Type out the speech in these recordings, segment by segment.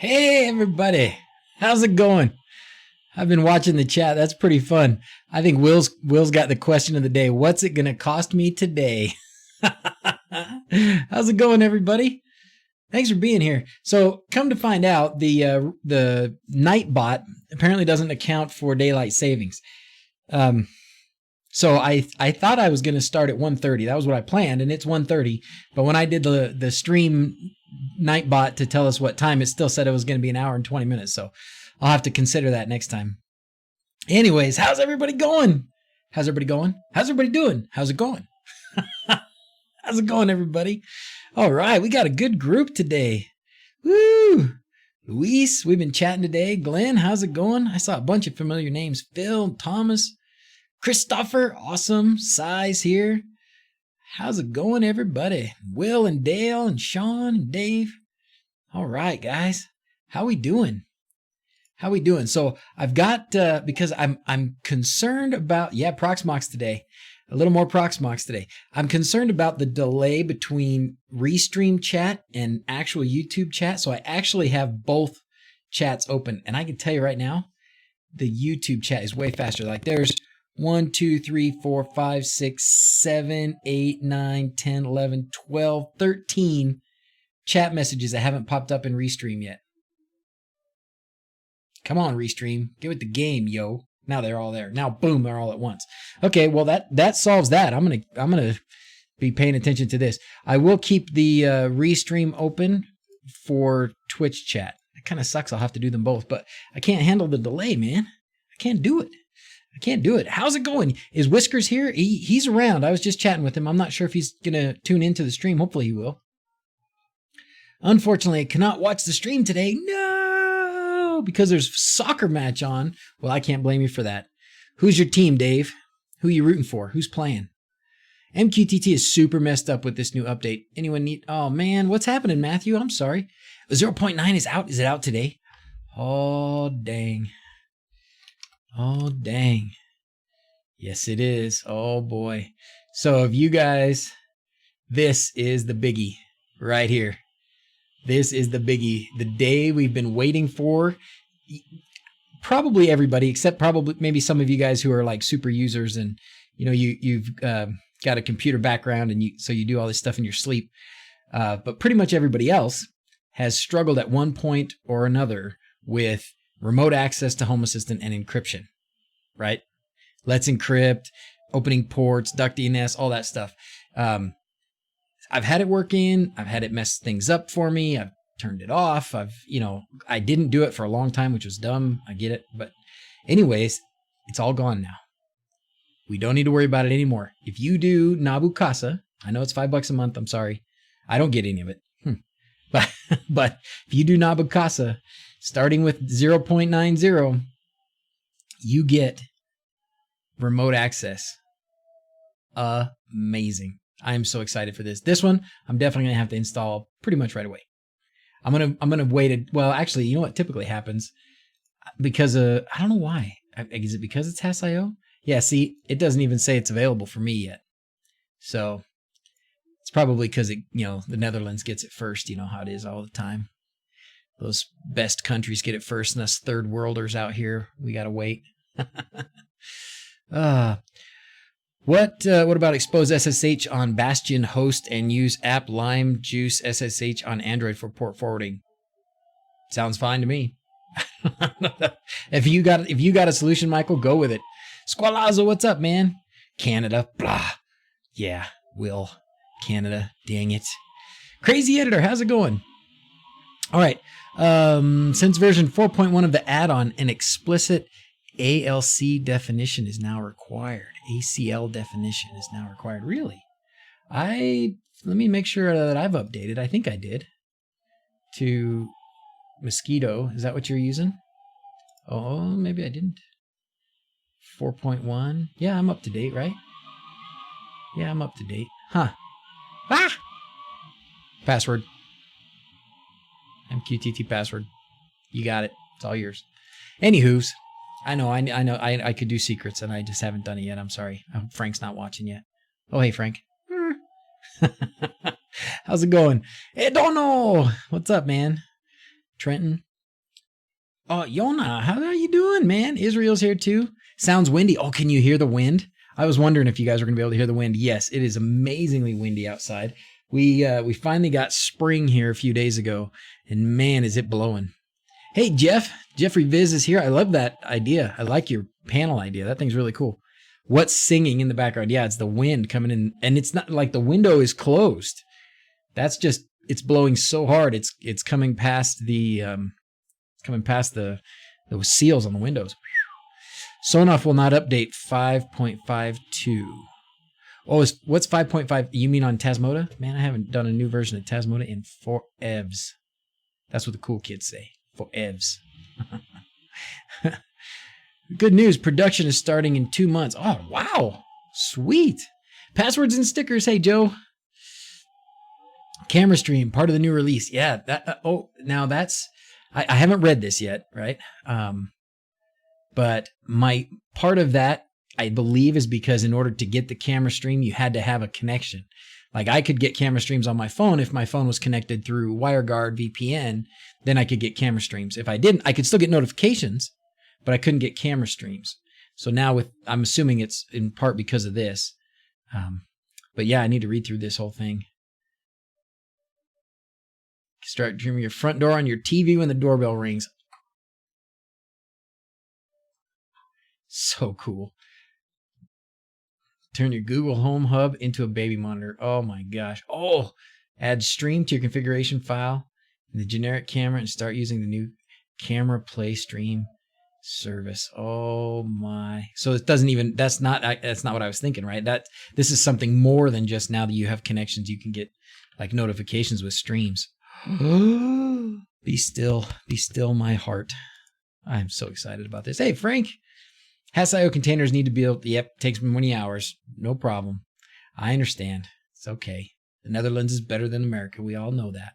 Hey everybody, how's it going? I've been watching the chat. That's pretty fun. I think Will's got the question of the day. What's it gonna cost me today? How's it going, everybody? Thanks for being here. So, come to find out, the night bot apparently doesn't account for daylight savings. So I thought I was going to start at 1:30. That was what I planned, and it's 1:30. But when I did the stream night bot to tell us what time, it still said it was going to be an hour and 20 minutes. So I'll have to consider that next time. Anyways, how's everybody going? How's everybody going? How's everybody doing? How's it going? How's it going, everybody? All right, we got a good group today. Woo! Luis, we've been chatting today. Glenn, how's it going? I saw a bunch of familiar names. Phil, Thomas, Christopher, awesome. Size here. How's it going, everybody? Will and Dale and Sean and Dave. All right, guys. How we doing? How we doing? So I've got, because I'm concerned about, Proxmox today. A little more Proxmox today. I'm concerned about the delay between Restream chat and actual YouTube chat. So I actually have both chats open. And I can tell you right now, the YouTube chat is way faster. Like there's 1, 2, 3, 4, 5, 6, 7, 8, 9, 10, 11, 12, 13 chat messages that haven't popped up in Restream yet. Come on, Restream. Get with the game, yo. Now they're all there. Now, boom, they're all at once. Okay, well, that solves that. I'm gonna be paying attention to this. I will keep the Restream open for Twitch chat. It kind of sucks. I'll have to do them both, but I can't handle the delay, man. I can't do it. I can't do it. How's it going? Is Whiskers here? He's around. I was just chatting with him. I'm not sure if he's going to tune into the stream. Hopefully he will. Unfortunately, I cannot watch the stream today. No, because there's soccer match on. Well, I can't blame you for that. Who's your team, Dave? Who are you rooting for? Who's playing? MQTT is super messed up with this new update. Anyone need... Oh, man. What's happening, Matthew? I'm sorry. 0.9 is out. Is it out today? Oh, dang. Oh, dang. Yes, it is. Oh, boy. So if you guys, this is the biggie right here. This is the biggie. The day we've been waiting for. Probably everybody, except probably maybe some of you guys who are like super users and, you know, you've got a computer background and so you do all this stuff in your sleep. But pretty much everybody else has struggled at one point or another with remote access to Home Assistant and encryption, right? Let's Encrypt, opening ports, duck DNS, all that stuff. I've had it work in. I've had it mess things up for me. I've turned it off. I didn't do it for a long time, which was dumb. I get it. But anyways, it's all gone now. We don't need to worry about it anymore. If you do Nabu Casa, I know it's $5 a month. I'm sorry. I don't get any of it. But if you do Nabu Casa, starting with 0.90, you get remote access. Amazing. I am so excited for this. This one, I'm definitely going to have to install pretty much right away. I'm going to wait. Well, actually, you know what typically happens? Because I don't know why. Is it because it's HAS.io? Yeah, see, it doesn't even say it's available for me yet. So it's probably because the Netherlands gets it first. You know how it is all the time. Those best countries get it first, and us third worlders out here, we got to wait. What about expose SSH on Bastion host and use app Lime Juice SSH on Android for port forwarding? Sounds fine to me. If you got a solution, Michael, go with it. Squalazo, what's up, man? Canada, blah. Yeah, Will. Canada, dang it. Crazy Editor, how's it going? All right. Since version 4.1 of the add-on, an explicit ALC definition is now required. ACL definition is now required. Really? Let me make sure that I've updated. I think I did. To Mosquito. Is that what you're using? Oh, maybe I didn't. 4.1. Yeah, I'm up to date, right? Yeah, I'm up to date. Huh. Ah! Password. MQTT password. You got it. It's all yours. Anywho's, I know. I could do secrets, and I just haven't done it yet. I'm sorry. I hope Frank's not watching yet. Oh, hey, Frank. How's it going? Hey, don't know. What's up, man? Trenton. Oh, Yona, how are you doing, man? Israel's here too. Sounds windy. Oh, can you hear the wind? I was wondering if you guys were going to be able to hear the wind. Yes, it is amazingly windy outside. We finally got spring here a few days ago, and man, is it blowing. Hey, Jeff. Jeffrey Viz is here. I love that idea. I like your panel idea. That thing's really cool. What's singing in the background? Yeah, it's the wind coming in, and it's not like the window is closed. That's just, it's blowing so hard. It's coming past the those seals on the windows. Sonoff will not update 5.52. Oh, what's 5.5? You mean on TASMOTA? Man, I haven't done a new version of TASMOTA in forevs. That's what the cool kids say. Forevs. Good news. Production is starting in 2 months. Oh, wow. Sweet. Passwords and stickers. Hey, Joe. Camera stream, part of the new release. Yeah. Now that's... I haven't read this yet, right? But my part of that, I believe, is because in order to get the camera stream, you had to have a connection. Like I could get camera streams on my phone if my phone was connected through WireGuard VPN, then I could get camera streams. If I didn't, I could still get notifications, but I couldn't get camera streams. So now I'm assuming it's in part because of this. But yeah, I need to read through this whole thing. Start dreaming your front door on your TV when the doorbell rings. So cool. Turn your Google Home Hub into a baby monitor. Oh my gosh. Oh, add stream to your configuration file in the generic camera and start using the new camera play stream service. Oh my. So it doesn't even, that's not what I was thinking, right? This is something more than just now that you have connections, you can get like notifications with streams. Be still my heart. I'm so excited about this. Hey, Frank. HASS.io containers need to be built. Yep, takes many hours. No problem. I understand. It's okay. The Netherlands is better than America. We all know that.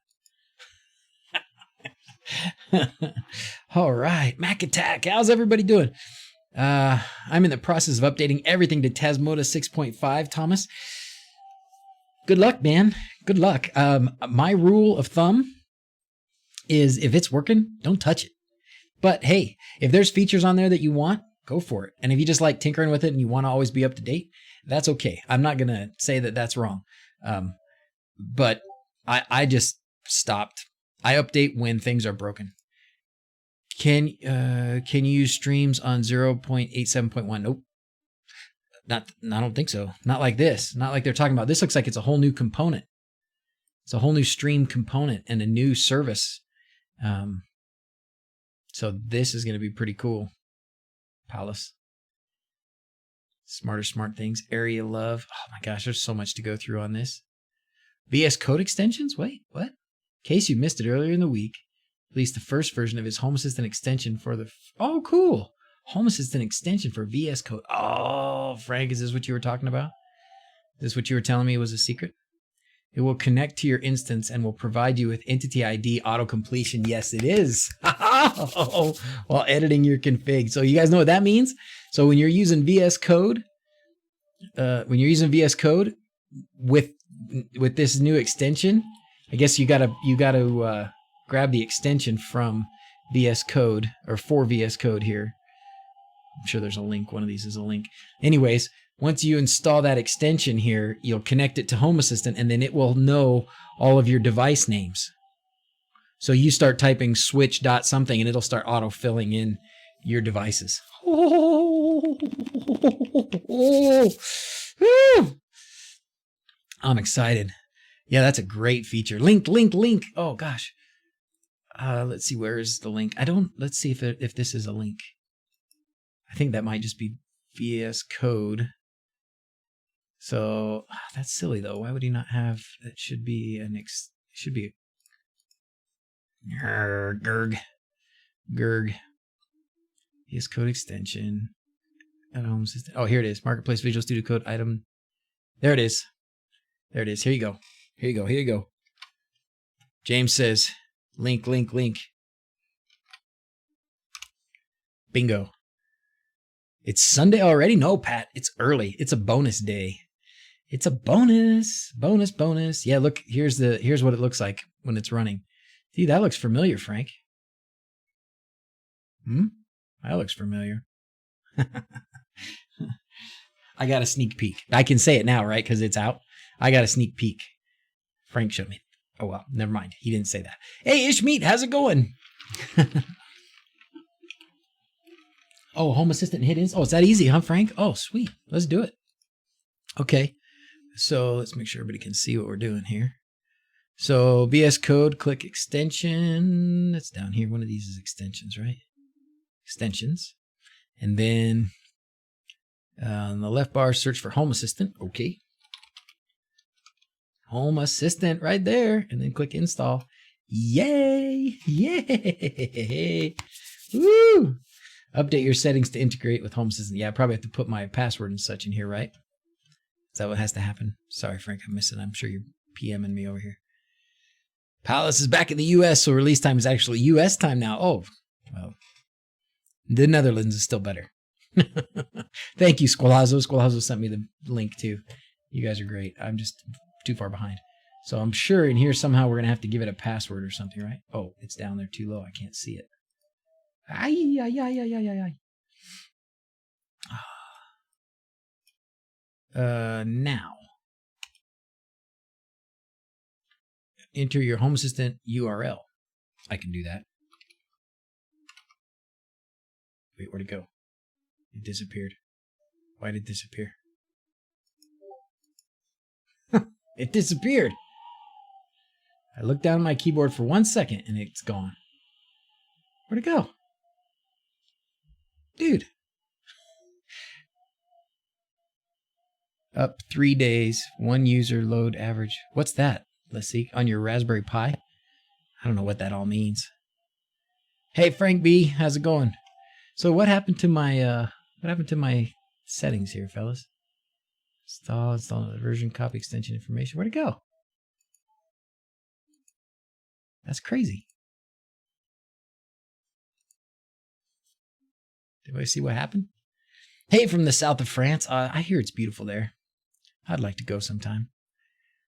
All right. Mac Attack. How's everybody doing? I'm in the process of updating everything to TASMOTA 6.5, Thomas. Good luck, man. Good luck. My rule of thumb is if it's working, don't touch it. But hey, if there's features on there that you want, go for it. And if you just like tinkering with it and you want to always be up to date, that's okay. I'm not going to say that that's wrong. But I just stopped. I update when things are broken. Can you use streams on 0.87.1? Nope. I don't think so. Not like this. Not like they're talking about. This looks like it's a whole new component. It's a whole new stream component and a new service. So this is going to be pretty cool. Palace. Smarter smart things. Area love. Oh my gosh, there's so much to go through on this. VS Code extensions? Wait, what? In case you missed it earlier in the week, released the first version of his Home Assistant extension for the... Oh, cool. Home Assistant extension for VS Code. Oh, Frank, is this what you were talking about? Is this what you were telling me was a secret? It will connect to your instance and will provide you with entity ID auto-completion. Yes, it is. While editing your config. So you guys know what that means? So when you're using VS Code, with this new extension, I guess you gotta grab the extension from VS Code or for VS Code here. I'm sure there's a link. One of these is a link. Anyways, once you install that extension here, you'll connect it to Home Assistant and then it will know all of your device names. So you start typing switch dot something and it'll start auto-filling in your devices. I'm excited. Yeah, that's a great feature. Link. Oh gosh. Let's see, where is the link? Let's see if this is a link. I think that might just be VS Code. So that's silly though. Why would he not have? That should be Gerg. VS Code extension. At Home Assistant. Oh, here it is. Marketplace Visual Studio Code item. There it is. Here you go. James says, link. Bingo. It's Sunday already? No, Pat. It's early. It's a bonus day. It's a bonus. Yeah, look, here's what it looks like when it's running. See, that looks familiar, Frank. That looks familiar. I got a sneak peek. I can say it now, right? Because it's out. I got a sneak peek. Frank showed me. Oh, well, never mind. He didn't say that. Hey, Ishmeet, how's it going? Oh, Home Assistant hit ins. Oh, it's that easy, huh, Frank? Oh, sweet. Let's do it. Okay. So let's make sure everybody can see what we're doing here. So VS Code, click extension. That's down here. One of these is extensions, right? Extensions. And then on the left bar, search for Home Assistant. Okay. Home Assistant right there. And then click install. Yay! Yay! Woo! Update your settings to integrate with Home Assistant. Yeah, I probably have to put my password and such in here, right? Is that what has to happen? Sorry, Frank, I missed it. I'm sure you're PMing me over here. Palace is back in the US, so release time is actually US time now. Oh, well, the Netherlands is still better. Thank you, Squirreling. Squirreling sent me the link too. You guys are great. I'm just too far behind. So I'm sure in here somehow we're going to have to give it a password or something, right? Oh, it's down there too low. I can't see it. Now, enter your Home Assistant URL. I can do that. Wait, where'd it go? It disappeared. Why did it disappear? It disappeared. I looked down at my keyboard for 1 second and it's gone. Where'd it go? Dude. Up 3 days, 1 user load average. What's that? Let's see. On your Raspberry Pi? I don't know what that all means. Hey, Frank B, how's it going? So what happened to my settings here, fellas? Install the version, copy extension information. Where'd it go? That's crazy. Did I see what happened? Hey, from the south of France. I hear it's beautiful there. I'd like to go sometime.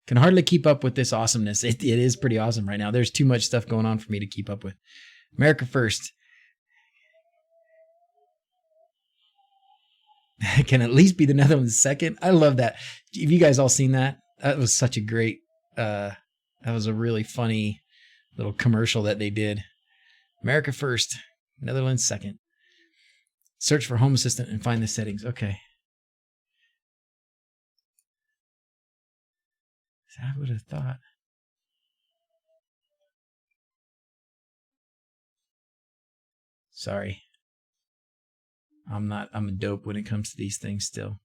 Can hardly keep up with this awesomeness. It is pretty awesome right now. There's too much stuff going on for me to keep up with. America first. Can at least be the Netherlands second. I love that. Have you guys all seen that? That was such a great, that was a really funny little commercial that they did. America first, Netherlands second. Search for Home Assistant and find the settings. Okay. I would have thought. Sorry. I'm a dope when it comes to these things still.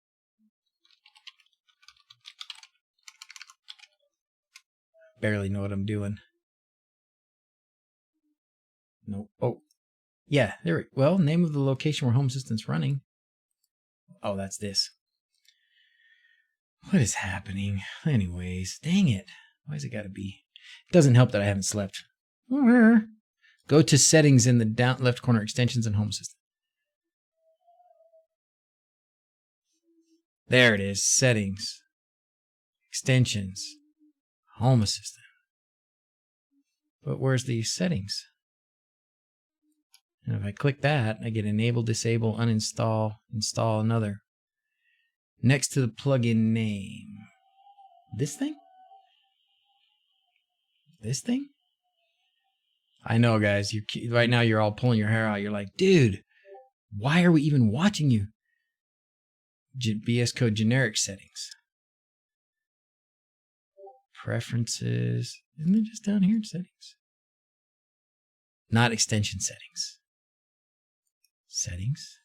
Barely know what I'm doing. Nope. Oh. Yeah, there. Well, name of the location where Home Assistant's running. Oh, that's this. What is happening? Anyways, dang it. Why has it got to be? It doesn't help that I haven't slept. Go to settings in the down left corner, extensions and Home Assistant. There it is. Settings. Extensions. Home Assistant. But where's the settings? And if I click that, I get enable, disable, uninstall, install another. Next to the plugin name. This thing? This thing? I know, guys. Right now you're all pulling your hair out. You're like, dude, why are we even watching you? VS Code generic settings. Preferences. Isn't it just down here in settings? Not extension settings. Settings.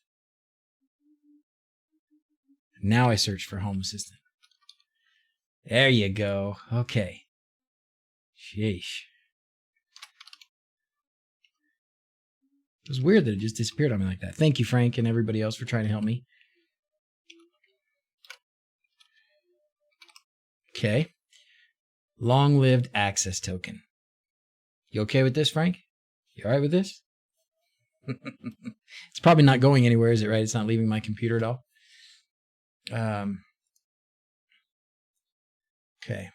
Now I search for Home Assistant. There you go. Okay. Sheesh. It was weird that it just disappeared on me like that. Thank you, Frank, and everybody else for trying to help me. Okay. Long-lived access token. You okay with this, Frank? You all right with this? It's probably not going anywhere, is it, right? It's not leaving my computer at all. Okay.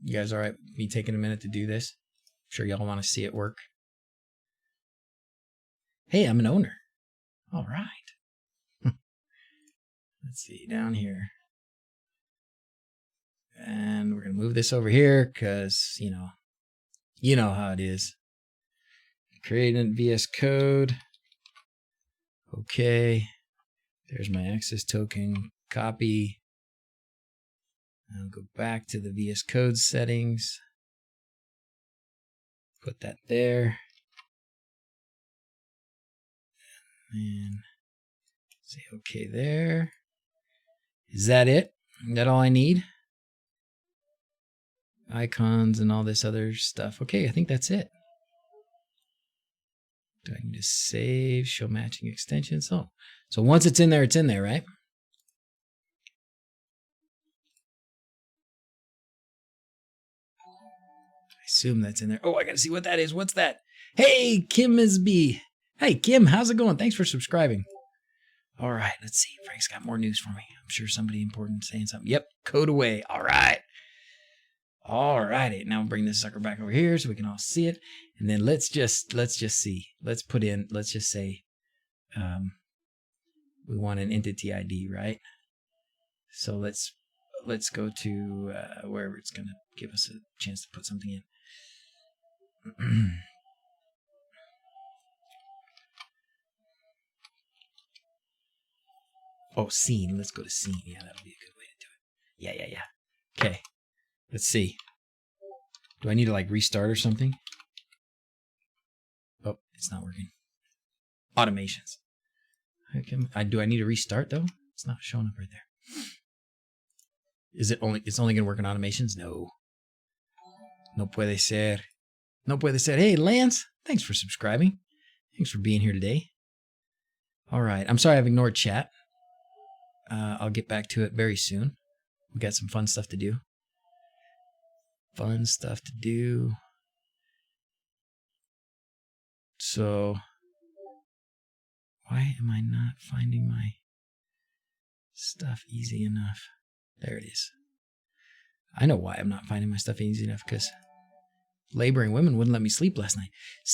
You guys all right with me taking a minute to do this? I'm sure y'all want to see it work. Hey, I'm an owner. All right. Let's see, down here. And we're going to move this over here because, you know how it is. Create a VS Code. Okay. There's my access token. Copy. I'll go back to the VS Code settings. Put that there. And say okay there. Is that it? Is that all I need? Icons and all this other stuff. Okay, I think that's it. Do I need to save, show matching extensions? Oh, so once it's in there, right? I assume that's in there. Oh, I gotta see what that is. What's that? Hey, Kim is B. Hey, Kim, how's it going? Thanks for subscribing. All right, let's see. Frank's got more news for me. I'm sure somebody important saying something. Yep, code away. All right. All righty. Now bring this sucker back over here so we can all see it. And then let's just see. Let's just say we want an entity ID, right? So let's go to wherever it's going to give us a chance to put something in. Oh, scene. Let's go to scene. Yeah, that'll be a good way to do it. Yeah. Okay. Let's see. Do I need to like restart or something? Oh, it's not working. Automations. Do I need to restart though? It's not showing up right there. Is it only? It's only gonna work on automations? No. No puede ser. No puede ser. Hey, Lance. Thanks for subscribing. Thanks for being here today. All right. I'm sorry I've ignored chat. I'll get back to it very soon. We got some fun stuff to do. So, why am I not finding my stuff easy enough? There it is. I know why I'm not finding my stuff easy enough, because laboring women wouldn't let me sleep last night.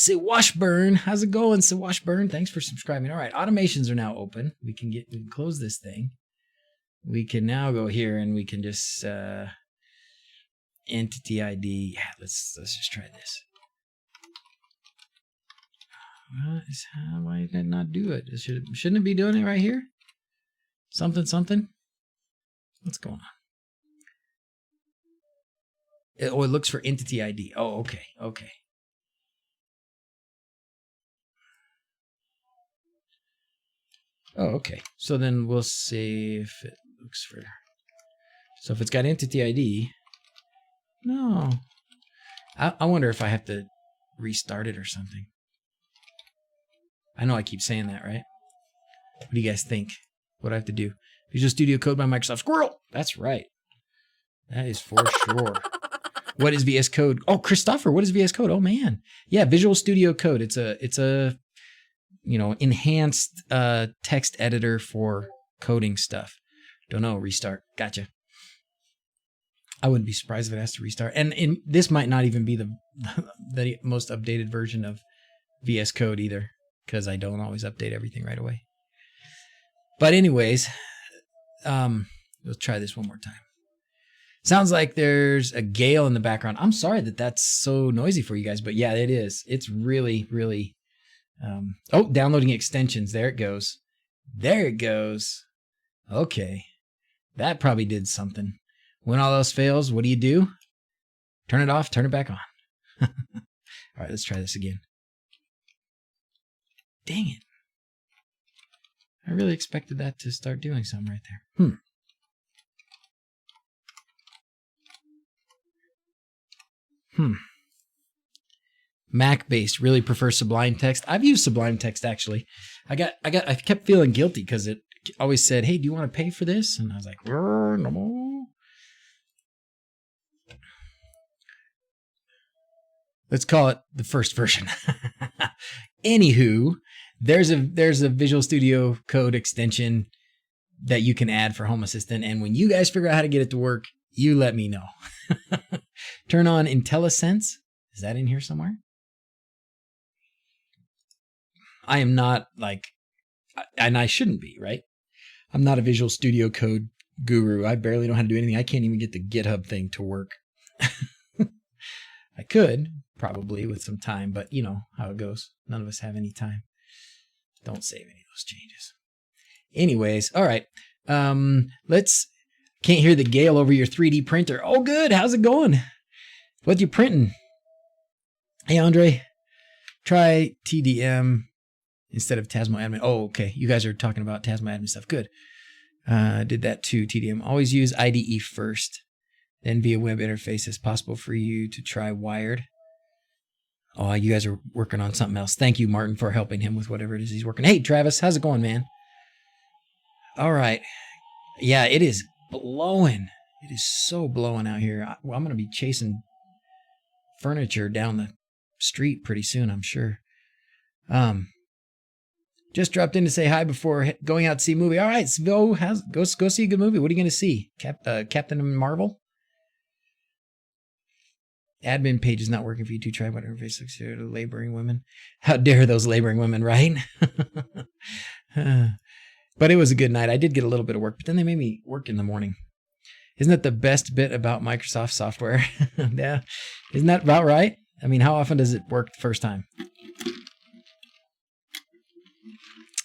Washburn, how's it going, Washburn? Thanks for subscribing. All right, automations are now open. We can close this thing. We can now go here and we can just entity ID. Yeah, let's just try this. Why did it not do it? Shouldn't it be doing it right here? Something. What's going on? It looks for entity ID. Oh, okay. Oh, okay. So then we'll see if it looks for. So if it's got entity ID, no. I wonder if I have to restart it or something. I know I keep saying that, right? What do you guys think? What do I have to do? Visual Studio Code by Microsoft Squirrel. That's right. That is for sure. What is VS Code? Oh, Christopher, what is VS Code? Oh man. Yeah, Visual Studio Code. It's a enhanced text editor for coding stuff. Don't know, restart. Gotcha. I wouldn't be surprised if it has to restart. And this might not even be the most updated version of VS Code either, because I don't always update everything right away. But anyways, we'll try this one more time. Sounds like there's a gale in the background. I'm sorry that that's so noisy for you guys, but yeah, it is. It's really, really... downloading extensions. There it goes. Okay. That probably did something. When all else fails, what do? Turn it off, turn it back on. All right, let's try this again. Dang it. I really expected that to start doing something right there. Mac-based, really prefer Sublime Text. I've used Sublime Text actually. I kept feeling guilty because it always said, "Hey, do you want to pay for this?" And I was like, "No." Let's call it the first version. Anywho, there's a Visual Studio Code extension that you can add for Home Assistant, and when you guys figure out how to get it to work, you let me know. Turn on IntelliSense. Is that in here somewhere? I am not like, and I shouldn't be, right? I'm not a Visual Studio Code guru. I barely know how to do anything. I can't even get the GitHub thing to work. I could probably with some time, but you know how it goes. None of us have any time. Don't save any of those changes. Anyways, all right. Can't hear the gale over your 3D printer. Oh, good. How's it going? What you printing? Hey, Andre, try TDM instead of TASMO admin. Oh, okay. You guys are talking about TASMO admin stuff. Good. Did that too, TDM. Always use IDE first, then via web interface. It's possible for you to try wired. Oh, you guys are working on something else. Thank you, Martin, for helping him with whatever it is he's working. Hey, Travis, how's it going, man? All right. Yeah, it is blowing. It is so blowing out here. I'm going to be chasing furniture down the street pretty soon, I'm sure. Just dropped in to say hi before going out to see a movie. All right, so go see a good movie. What are you going to see? Captain Marvel? Admin page is not working for you to try whatever face looks here to laboring women. How dare those laboring women, right? But it was a good night. I did get a little bit of work, but then they made me work in the morning. Isn't that the best bit about Microsoft software? Yeah. Isn't that about right? I mean, how often does it work the first time?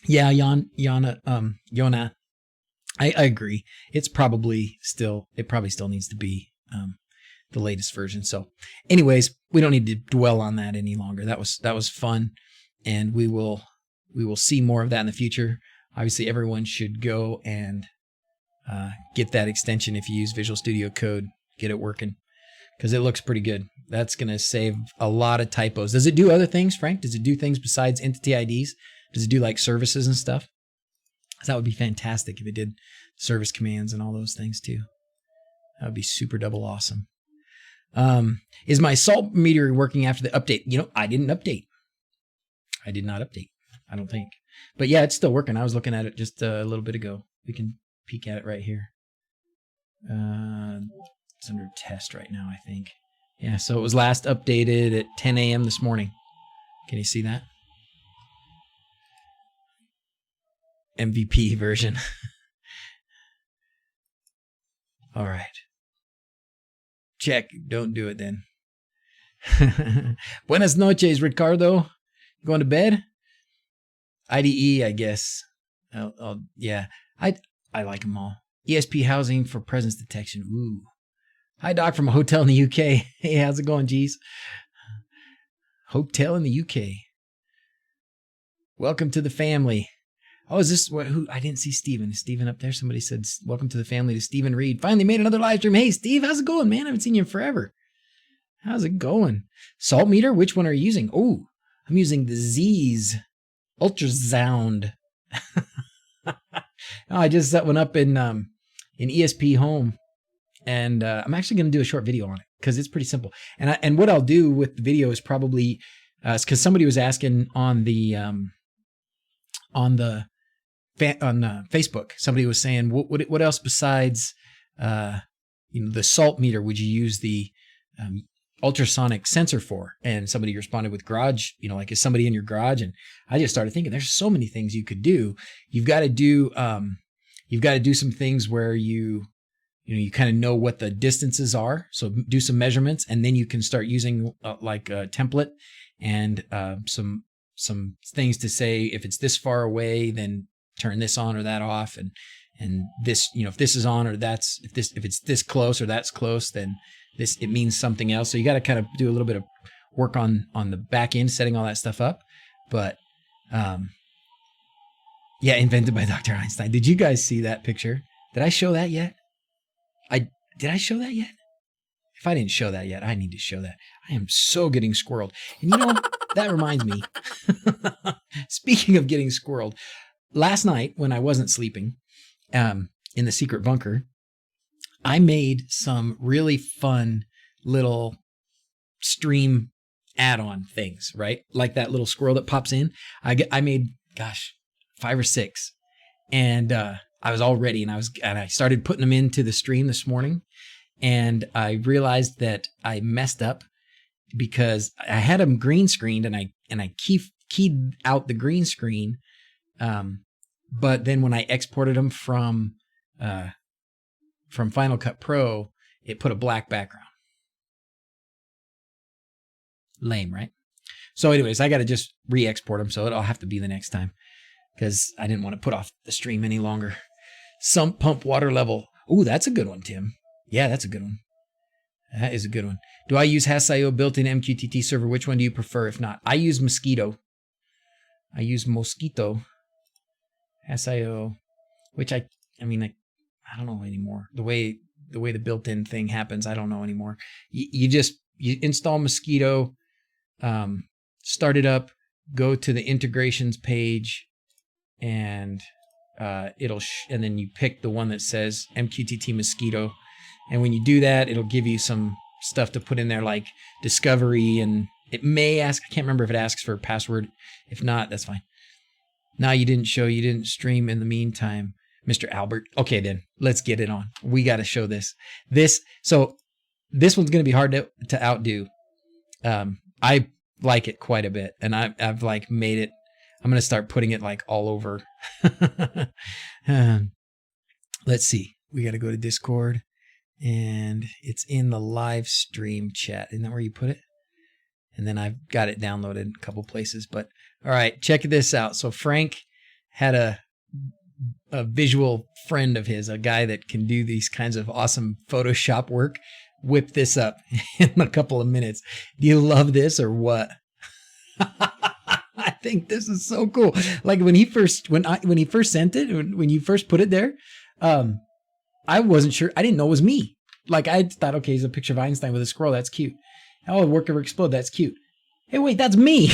Yeah, Yona, I agree. It probably still needs to be the latest version. So anyways, we don't need to dwell on that any longer. That was fun, and we will see more of that in the future. Obviously, everyone should go and get that extension if you use Visual Studio Code. Get it working because it looks pretty good. That's going to save a lot of typos. Does it do other things, Frank? Does it do things besides entity IDs? Does it do like services and stuff? That would be fantastic if it did service commands and all those things too. That would be super double awesome. Is my salt meter working after the update? You know, I didn't update. I did not update, I don't think. But yeah, it's still working. I was looking at it just a little bit ago. We can peek at it right here. It's under test right now, I think. Yeah, so it was last updated at 10 a.m. this morning. Can you see that? MVP version. All right. Check. Don't do it then. Buenas noches, Ricardo. Going to bed? IDE, I guess. Yeah. I like them all. ESP housing for presence detection. Ooh. Hi, Doc, from a hotel in the UK. Hey, how's it going, G's? Hotel in the UK. Welcome to the family. Oh, is this who? I didn't see Steven. Is Steven up there? Somebody said, welcome to the family to Steven Reed. Finally made another live stream. Hey, Steve, how's it going, man? I haven't seen you in forever. How's it going? Salt meter? Which one are you using? Oh, I'm using the Z's ultrasound. I just set one up in Esp-home. And I'm actually going to do a short video on it because it's pretty simple. And what I'll do with the video is probably because somebody was asking on Facebook. Somebody was saying, what else besides the salt meter would you use the ultrasonic sensor for? And somebody responded with garage. Like is somebody in your garage? And I just started thinking, there's so many things you could do. You've got to do some things where you kind of know what the distances are. So do some measurements, and then you can start using like a template and some things to say, if it's this far away, then turn this on or that off. And this, if this is on or if it's this close or that's close, then it means something else. So you got to kind of do a little bit of work on the back end, setting all that stuff up. But yeah, invented by Dr. EinZztien. Did you guys see that picture? Did I show that yet? Did I show that yet? If I didn't show that yet, I need to show that. I am so getting squirreled. And that reminds me, speaking of getting squirreled, last night when I wasn't sleeping in the secret bunker, I made some really fun little stream add-on things, right? Like that little squirrel that pops in. I made, 5 or 6. And I was all ready, and I started putting them into the stream this morning, and I realized that I messed up because I had them green screened, and I keyed out the green screen. But then when I exported them from Final Cut Pro, it put a black background. Lame, right? So anyways, I got to just re-export them. So it'll have to be the next time because I didn't want to put off the stream any longer. Sump pump water level. Ooh, that's a good one, Tim. Yeah, that's a good one. That is a good one. Do I use Hasio built-in MQTT server? Which one do you prefer? If not, I use Mosquito. I use Mosquito. Hasio, which I don't know anymore. The way the built-in thing happens, I don't know anymore. You install Mosquito, start it up, go to the integrations page, and and then you pick the one that says MQTT Mosquito. And when you do that, it'll give you some stuff to put in there like discovery, and it may ask, I can't remember if it asks for a password. If not, that's fine. Now you didn't stream in the meantime, Mr. Albert. Okay, then let's get it on. We got to show this. So this one's going to be hard to outdo. I like it quite a bit, and I've like made it. I'm going to start putting it like all over. Let's see. We got to go to Discord, and it's in the live stream chat. Isn't that where you put it? And then I've got it downloaded in a couple places. But all right, check this out. So Frank had a visual friend of his, a guy that can do these kinds of awesome Photoshop work, whip this up in a couple of minutes. Do you love this or what? I think this is so cool. Like when he first sent it, when you first put it there, I wasn't sure. I didn't know it was me. Like I thought, okay, it's a picture of EinZztien with a squirrel. That's cute. Oh, work ever explode. That's cute. Hey, wait, that's me.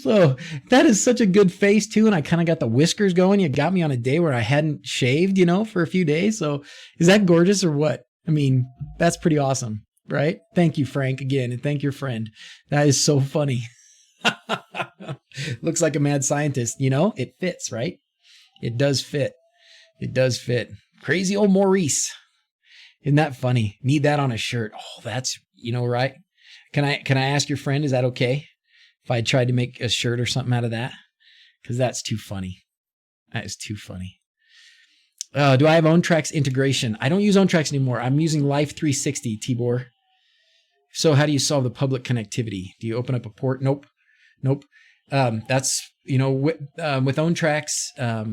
So that is such a good face too. And I kind of got the whiskers going. You got me on a day where I hadn't shaved, for a few days. So is that gorgeous or what? I mean, that's pretty awesome, right? Thank you, Frank, again. And thank your friend. That is so funny. Looks like a mad scientist, it fits, right? It does fit. It does fit. Crazy old Maurice. Isn't that funny? Need that on a shirt. Oh, that's, right? Can I ask your friend, is that okay if I tried to make a shirt or something out of that? Because that's too funny. That is too funny. Do I have OwnTracks integration? I don't use OwnTracks anymore. I'm using Life 360, Tibor. So how do you solve the public connectivity? Do you open up a port? Nope. That's, with OwnTracks, I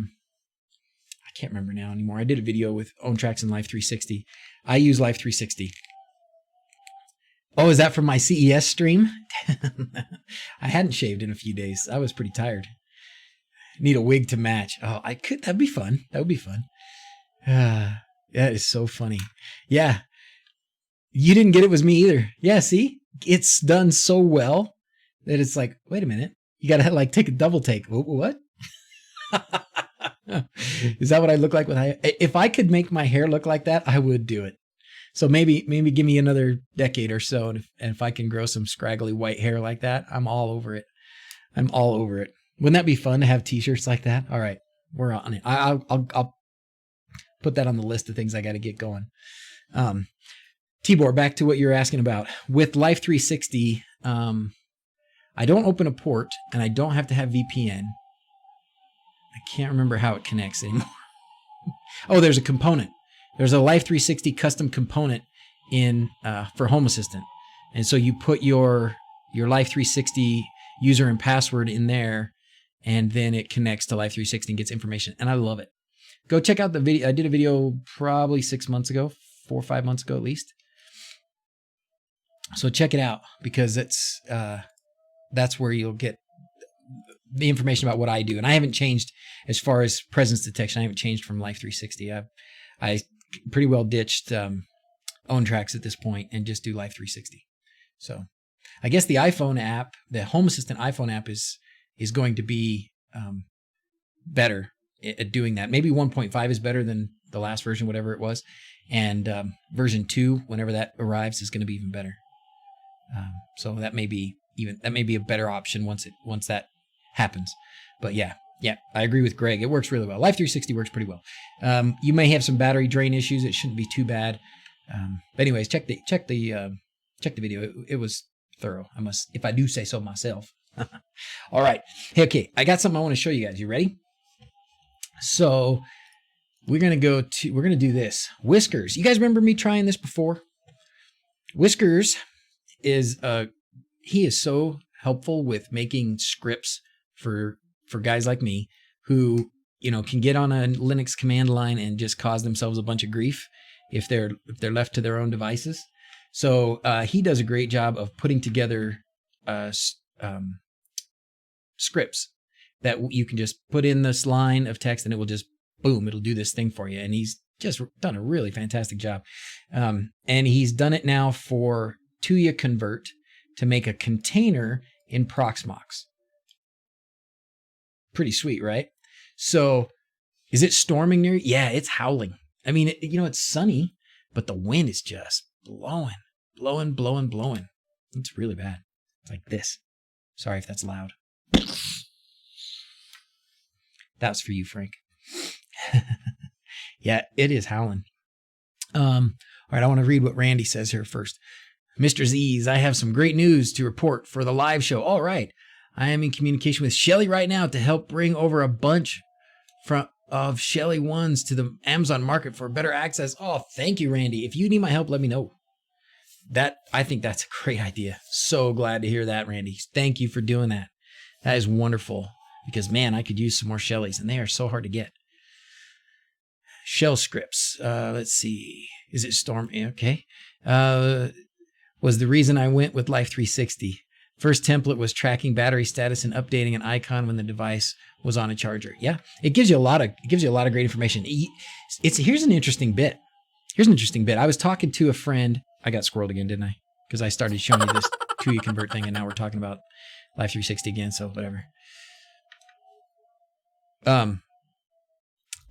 can't remember now anymore. I did a video with OwnTracks and Life 360. I use Life 360. Oh, is that from my CES stream? I hadn't shaved in a few days. I was pretty tired. Need a wig to match. Oh, that'd be fun. That would be fun. That is so funny. Yeah. You didn't get it was me either. Yeah, see? It's done so well that it's like, wait a minute. You got to take a double take. What? Is that what I look like if I could make my hair look like that, I would do it. So maybe give me another decade or so. And if I can grow some scraggly white hair like that, I'm all over it. Wouldn't that be fun to have t-shirts like that? All right, we're on it. I'll put that on the list of things I got to get going. Tibor, back to what you're asking about. With Life 360, I don't open a port and I don't have to have VPN. I can't remember how it connects anymore. Oh, there's a component. There's a Life 360 custom component for Home Assistant. And so you put your Life 360 user and password in there, and then it connects to Life 360 and gets information. And I love it. Go check out the video. I did a video probably 6 months ago, 4 or 5 months ago at least. So check it out because that's where you'll get the information about what I do. And I haven't changed as far as presence detection. I haven't changed from Life 360. I pretty well ditched OwnTracks at this point and just do Life 360. So I guess the iPhone app, the Home Assistant iPhone app is going to be better at doing that. Maybe 1.5 is better than the last version, whatever it was. And version 2, whenever that arrives, is going to be even better. So that may be a better option once that happens. But yeah, I agree with Greg. It works really well. Life 360 works pretty well. You may have some battery drain issues. It shouldn't be too bad. But anyways, check the video. It was thorough. I must, if I do say so myself. All right. Hey, okay. I got something I want to show you guys. You ready? So we're going to do this. Whiskers. You guys remember me trying this before? Whiskers is, he is so helpful with making scripts for guys like me who, can get on a Linux command line and just cause themselves a bunch of grief if they're left to their own devices. So he does a great job of putting together scripts that you can just put in this line of text and it will just, boom, it'll do this thing for you. And he's just done a really fantastic job. And he's done it now for Tuya-Convert to make a container in Proxmox. Pretty sweet, right? So is it storming near you? Yeah, it's howling. I mean, it's sunny, but the wind is just blowing. It's really bad. It's like this. Sorry if that's loud. That's for you, Frank. Yeah, it is howling. All right, I want to read what Randy says here first. Mr. Z's, I have some great news to report for the live show. All right. I am in communication with Shelly right now to help bring over a bunch of Shelly ones to the Amazon market for better access. Oh, thank you, Randy. If you need my help, let me know. I think that's a great idea. So glad to hear that, Randy. Thank you for doing that. That is wonderful because, man, I could use some more Shellys, and they are so hard to get. Shell scripts. Let's see. Is it Storm? Okay. Was the reason I went with Life 360. First template was tracking battery status and updating an icon when the device was on a charger. Yeah, it gives you a lot of great information. Here's an interesting bit. I was talking to a friend. I got squirreled again, didn't I? Because I started showing you this Tuya-Convert thing, and now we're talking about Life 360 again. So whatever.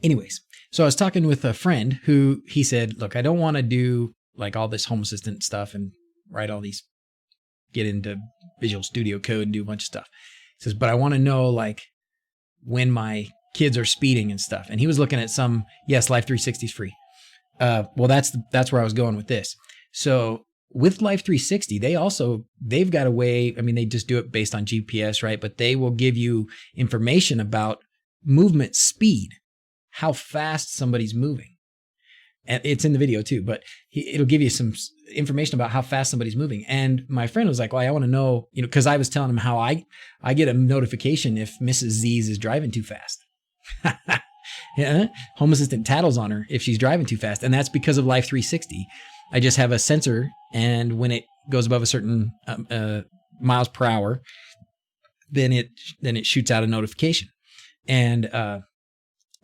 Anyways, so I was talking with a friend who he said, "Look, I don't want to do like all this Home Assistant stuff and write all these." Get into Visual Studio Code and do a bunch of stuff. He says, but I want to know like when my kids are speeding and stuff. And he was looking at yes, Life 360 is free. Well, that's where I was going with this. So with Life 360, they've got a way, I mean, they just do it based on GPS, right? But they will give you information about movement speed, how fast somebody's moving. And it's in the video too, but it'll give you some information about how fast somebody's moving. And my friend was like, well, I want to know, because I was telling him how I get a notification if Mrs. Z's is driving too fast. Yeah, Home Assistant tattles on her if she's driving too fast. And that's because of Life 360. I just have a sensor, and when it goes above a certain miles per hour, then it shoots out a notification. And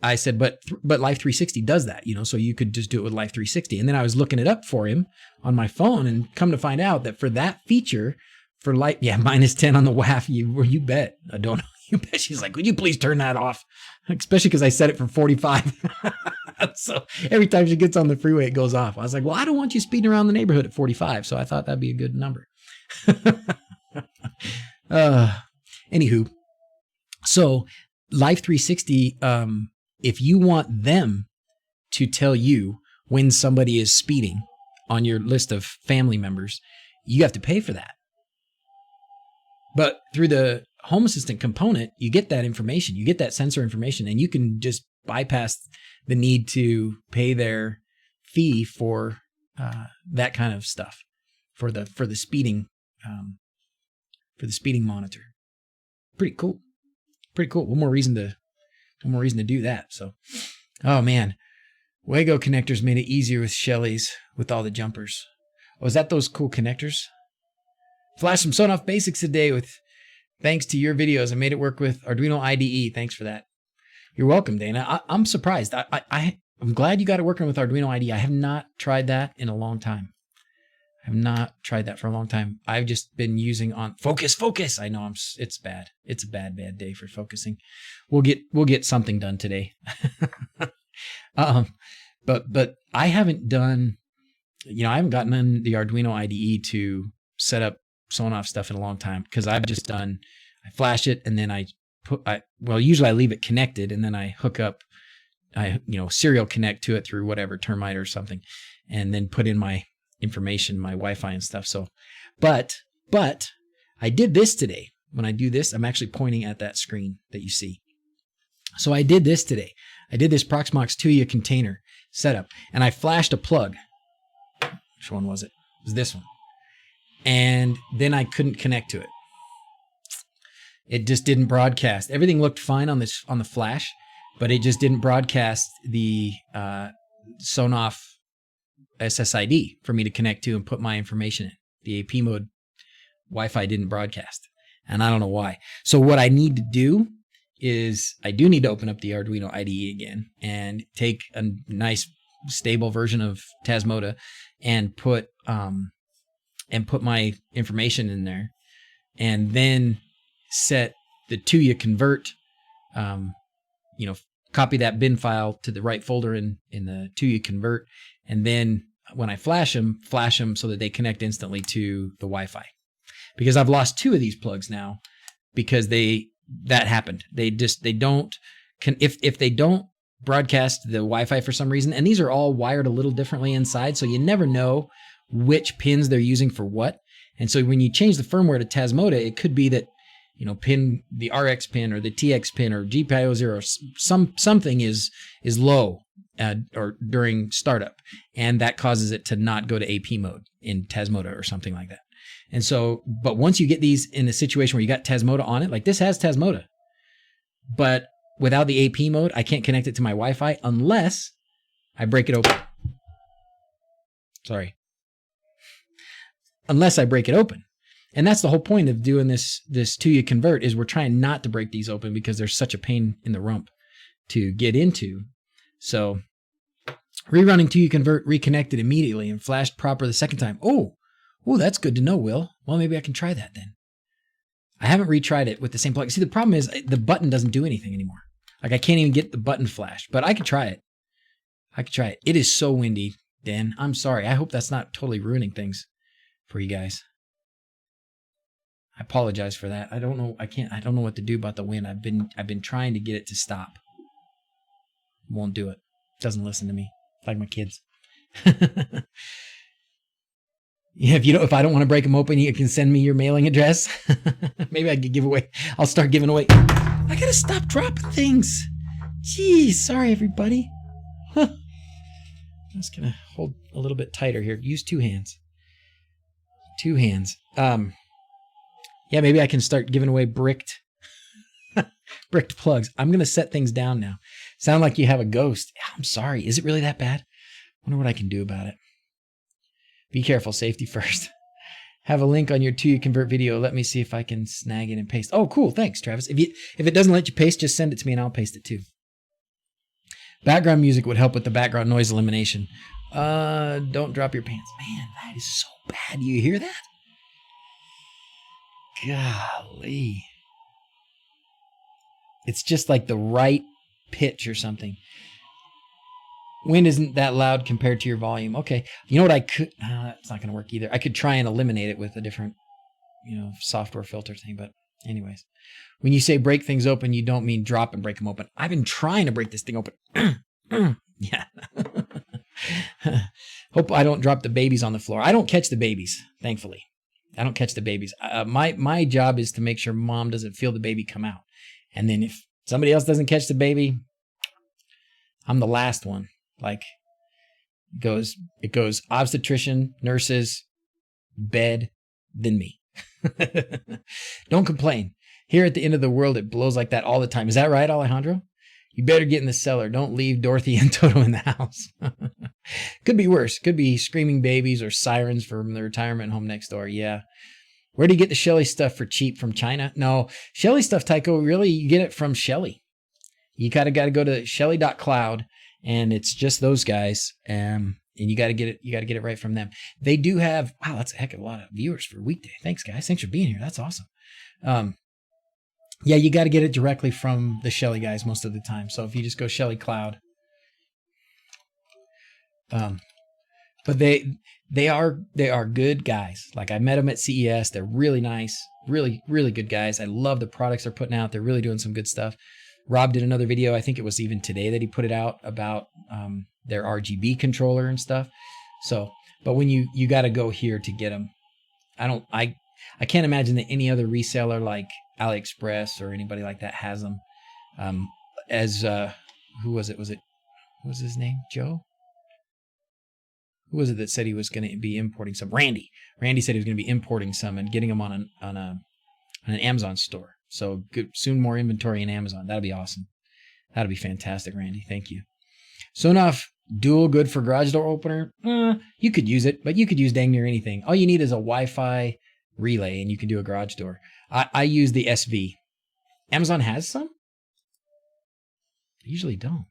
I said, but Life 360 does that, so you could just do it with Life 360. And then I was looking it up for him on my phone and come to find out that for that feature, for Life, yeah, -10 on the WAF, you bet. I don't know. You bet. She's like, would you please turn that off? Especially because I set it for 45. So every time she gets on the freeway, it goes off. I was like, well, I don't want you speeding around the neighborhood at 45. So I thought that'd be a good number. Anywho, so Life 360, if you want them to tell you when somebody is speeding on your list of family members, you have to pay for that. But through the Home Assistant component, you get that information, you get that sensor information, and you can just bypass the need to pay their fee for that kind of stuff for the speeding monitor. Pretty cool. One more reason to do that. So, oh man, Wago connectors made it easier with Shellys with all the jumpers. Oh, is that those cool connectors? Flashed some Sonoff basics today thanks to your videos. I made it work with Arduino IDE. Thanks for that. You're welcome, Dana. I'm surprised. I'm glad you got it working with Arduino IDE. I have not tried that in a long time. I have not tried that for a long time. I've just been using on focus. I know it's bad. It's a bad day for focusing. We'll get something done today. But I haven't done, I haven't gotten in the Arduino IDE to set up Sonoff stuff in a long time, because I've just done, I flash it and then usually I leave it connected and then I hook up, serial connect to it through whatever termite or something, and then put in my information, my Wi-Fi and stuff. So, but But I did this today. When I do this, I'm actually pointing at that screen that you see. So I did this today. I did this Proxmox Tuya container setup, and I flashed a plug. Which one was it? It was this one. And then I couldn't connect to it. It just didn't broadcast. Everything looked fine on the flash, but it just didn't broadcast the Sonoff SSID for me to connect to and put my information in. The AP mode Wi-Fi didn't broadcast, and I don't know why. So what I need to do is I do need to open up the Arduino IDE again and take a nice stable version of TASMOTA and put my information in there, and then set the Tuya-Convert, copy that bin file to the right folder in the Tuya-Convert, and then when I flash them so that they connect instantly to the Wi-Fi. Because I've lost 2 of these plugs now because that happened. If they don't broadcast the Wi-Fi for some reason, and these are all wired a little differently inside, so you never know which pins they're using for what. And so when you change the firmware to TASMOTA, it could be that the RX pin or the TX pin or GPIO 0 or something is low or during startup, and that causes it to not go to AP mode in TASMOTA or something like that. And so, but once you get these in a situation where you got TASMOTA on it, like this has TASMOTA, but without the AP mode, I can't connect it to my Wi-Fi unless I break it open. Sorry. Unless I break it open. And that's the whole point of doing this Tuya-Convert, is we're trying not to break these open because there's such a pain in the rump to get into. So rerunning Tuya-Convert reconnected immediately and flashed proper the second time. Oh, that's good to know, Will. Well, maybe I can try that then. I haven't retried it with the same plug. See, the problem is the button doesn't do anything anymore. Like I can't even get the button flashed, but I could try it. It is so windy, Dan. I'm sorry. I hope that's not totally ruining things for you guys. I apologize for that. I don't know. I don't know what to do about the wind. I've been trying to get it to stop. Won't do it. Doesn't listen to me. Like my kids. Yeah, if I don't want to break them open, you can send me your mailing address. Maybe I could give away. I'll start giving away. I gotta stop dropping things. Jeez, sorry everybody. I'm just gonna hold a little bit tighter here. Use 2 hands. 2 hands. Yeah, maybe I can start giving away bricked plugs. I'm gonna set things down now. Sound like you have a ghost. I'm sorry. Is it really that bad? Wonder what I can do about it. Be careful. Safety first. Have a link on your Tuya-Convert video. Let me see if I can snag it and paste. Oh, cool. Thanks, Travis. If it doesn't let you paste, just send it to me and I'll paste it too. Background music would help with the background noise elimination. Don't drop your pants. Man, that is so bad. You hear that? Golly. It's just like the right pitch or something. Wind isn't that loud compared to your volume. Okay. You know what I could... it's not going to work either. I could try and eliminate it with a different, software filter thing. But anyways, when you say break things open, you don't mean drop and break them open. I've been trying to break this thing open. Yeah. Hope I don't drop the babies on the floor. I don't catch the babies, thankfully. I don't catch the babies. My job is to make sure mom doesn't feel the baby come out. And then if somebody else doesn't catch the baby, I'm the last one. Like it goes obstetrician, nurses, bed, then me. Don't complain. Here at the end of the world, it blows like that all the time. Is that right, Alejandro? You better get in the cellar. Don't leave Dorothy and Toto in the house. Could be worse. Could be screaming babies or sirens from the retirement home next door. Yeah. Where do you get the Shellys stuff for cheap? From China? No. Shellys stuff, Tycho, really, you get it from Shelly. You got to go to shelly.cloud. And it's just those guys, and you got to get it. You got to get it right from them. They do have. Wow, that's a heck of a lot of viewers for a weekday. Thanks, guys. Thanks for being here. That's awesome. Yeah, you got to get it directly from the Shelly guys most of the time. So if you just go Shelly Cloud, but they are good guys. Like I met them at CES. They're really nice, really good guys. I love the products they're putting out. They're really doing some good stuff. Rob did another video, I think it was even today that he put it out about their RGB controller and stuff. So, but when you got to go here to get them. I I can't imagine that any other reseller like AliExpress or anybody like that has them. Who was it? What was his name? Joe? Who was it that said he was going to be importing some? Randy. Randy said he was going to be importing some and getting them on an Amazon store. So soon more inventory in Amazon. That'll be awesome. That'll be fantastic, Randy. Thank you. Sonoff Dual, good for garage door opener. You could use it, but you could use dang near anything. All you need is a Wi-Fi relay and you can do a garage door. I use the SV. Amazon has some? They usually don't.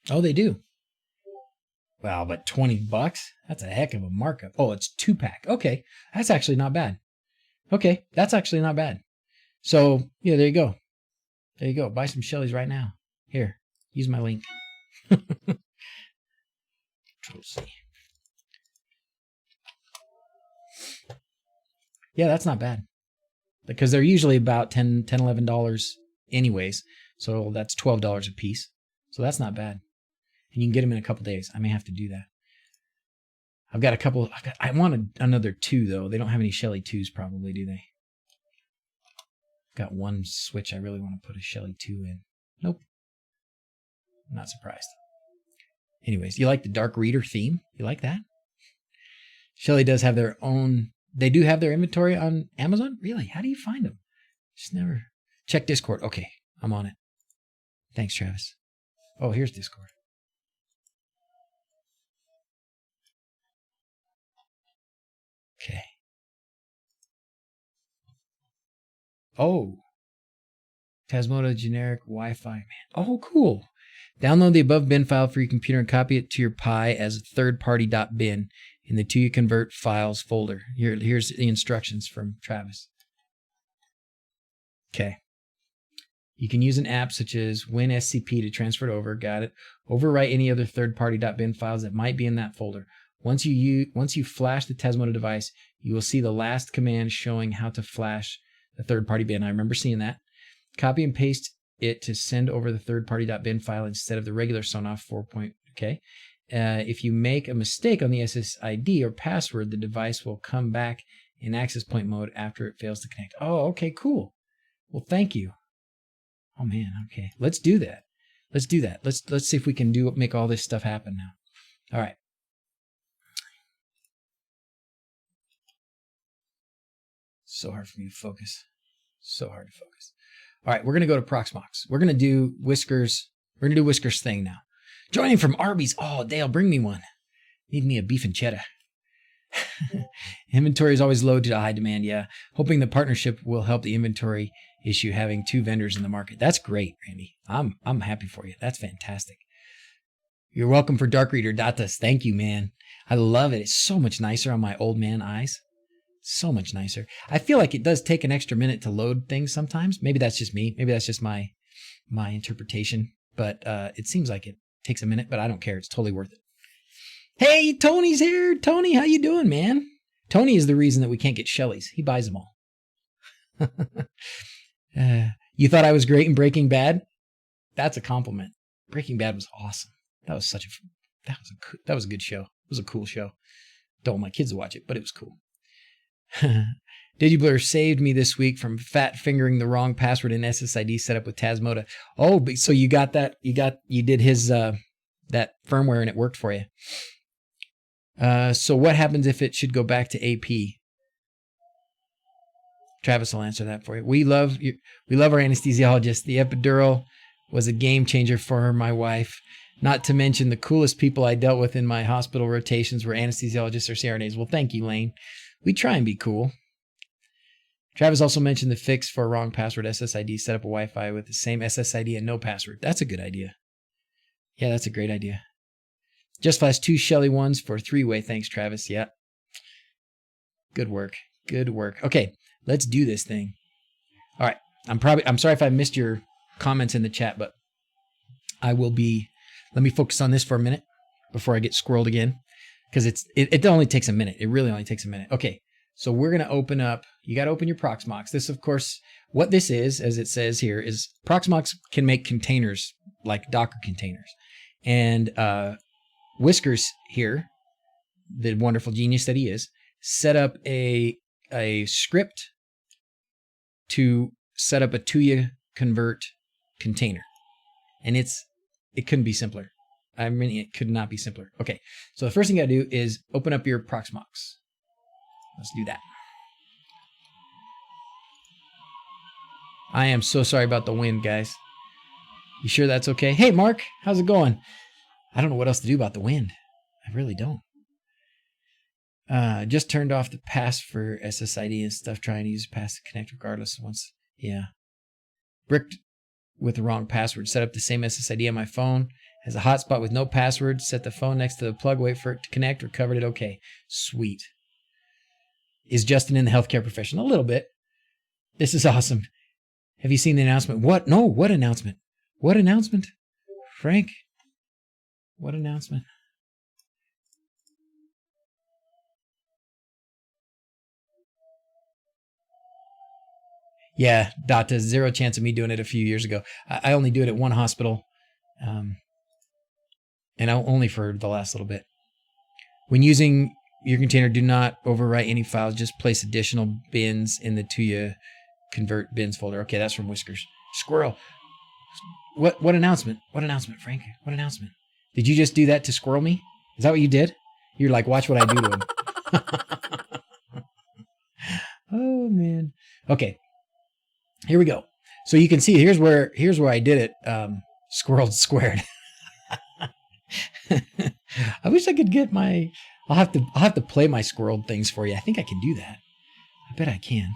Oh, they do. Well, but $20? That's a heck of a markup. Oh, it's 2-pack. Okay. That's actually not bad. Okay. That's actually not bad. So, yeah, there you go. There you go. Buy some Shellys right now. Here, use my link. Control-C. Yeah, that's not bad. Because they're usually about $10, $11 anyways. So that's $12 a piece. So that's not bad. And you can get them in a couple days. I may have to do that. I've got a couple. I want another 2, though. They don't have any Shelly 2s probably, do they? Got one switch I really want to put a Shelly 2 in. Nope. I'm not surprised. Anyways, you like the dark reader theme? You like that? Shelly does have their own. They do have their inventory on Amazon? Really? How do you find them? Just never. Check Discord. Okay, I'm on it. Thanks, Travis. Oh, here's Discord. Okay. Oh. TASMOTA generic Wi-Fi, man. Oh, cool. Download the above bin file for your computer and copy it to your Pi as a third-party.bin in the Tuya-Convert files folder. Here's the instructions from Travis. Okay. You can use an app such as WinSCP to transfer it over. Got it. Overwrite any other third-party.bin files that might be in that folder. Once you flash the TASMOTA device, you will see the last command showing how to flash the third-party bin. I remember seeing that. Copy and paste it to send over the third-party.bin file instead of the regular Sonoff 4. Okay. If you make a mistake on the SSID or password, the device will come back in access point mode after it fails to connect. Oh, okay, cool. Well, thank you. Oh man, okay. Let's do that. Let's do that. Let's see if we can make all this stuff happen now. All right. So hard for me to focus. So hard to focus. All right, we're going to go to Proxmox. We're going to do Whiskers. We're going to do Whiskers thing now. Joining from Arby's. Oh, Dale, bring me one. Need me a beef and cheddar. Inventory is always low due to high demand. Yeah. Hoping the partnership will help the inventory issue having 2 vendors in the market. That's great, Randy. I'm happy for you. That's fantastic. You're welcome for Dark Reader Datas. Thank you, man. I love it. It's so much nicer on my old man eyes. So much nicer. I feel like it does take an extra minute to load things sometimes. Maybe that's just me. Maybe that's just my interpretation. But it seems like it takes a minute, but I don't care. It's totally worth it. Hey, Tony's here. Tony, how you doing, man? Tony is the reason that we can't get Shellys. He buys them all. You thought I was great in Breaking Bad? That's a compliment. Breaking Bad was awesome. That was a good show. It was a cool show. Don't want my kids to watch it, but it was cool. Digiblur saved me this week from fat fingering the wrong password in SSID setup with TASMOTA. Oh, so you got that? You did his that firmware and it worked for you. So what happens if it should go back to AP? Travis will answer that for you. We love our anesthesiologist. The epidural was a game changer for my wife. Not to mention the coolest people I dealt with in my hospital rotations were anesthesiologists or CRNAs. Well, thank you, Lane. We try and be cool. Travis also mentioned the fix for a wrong password SSID. Set up a Wi-Fi with the same SSID and no password. That's a good idea. Yeah, that's a great idea. Just flash 2 Shelly ones for 3-way. Thanks, Travis. Yeah. Good work. Good work. Okay, let's do this thing. All right. I'm sorry if I missed your comments in the chat, but let me focus on this for a minute before I get squirreled again. Because it only takes a minute. It really only takes a minute. Okay, so we're going to open up. You got to open your Proxmox. This, of course, what this is, as it says here, is Proxmox can make containers like Docker containers. And Whiskers here, the wonderful genius that he is, set up a script to set up a Tuya-Convert container. And it couldn't be simpler. I mean, it could not be simpler. Okay, so the first thing you gotta do is open up your Proxmox. Let's do that. I am so sorry about the wind, guys. You sure that's okay? Hey, Mark, how's it going? I don't know what else to do about the wind. I really don't. Just turned off the pass for SSID and stuff, trying to use pass to connect regardless once. Yeah. Bricked with the wrong password. Set up the same SSID on my phone. Has a hotspot with no password. Set the phone next to the plug. Wait for it to connect. Recovered it. Okay. Sweet. Is Justin in the healthcare profession? A little bit. This is awesome. Have you seen the announcement? What? No. What announcement? What announcement? Frank? What announcement? Yeah, Data, zero chance of me doing it a few years ago. I only do it at one hospital, and only for the last little bit. When using your container, do not overwrite any files. Just place additional bins in the Tuya-Convert bins folder. Okay, that's from Whiskers. Squirrel. What announcement? What announcement, Frank? What announcement? Did you just do that to squirrel me? Is that what you did? You're like, watch what I do to him. Oh, man. Okay. Here we go. So you can see here's where I did it. Squirreled squared. I wish I could get my. I'll have to play my squirreled things for you. I think I can do that. I bet I can.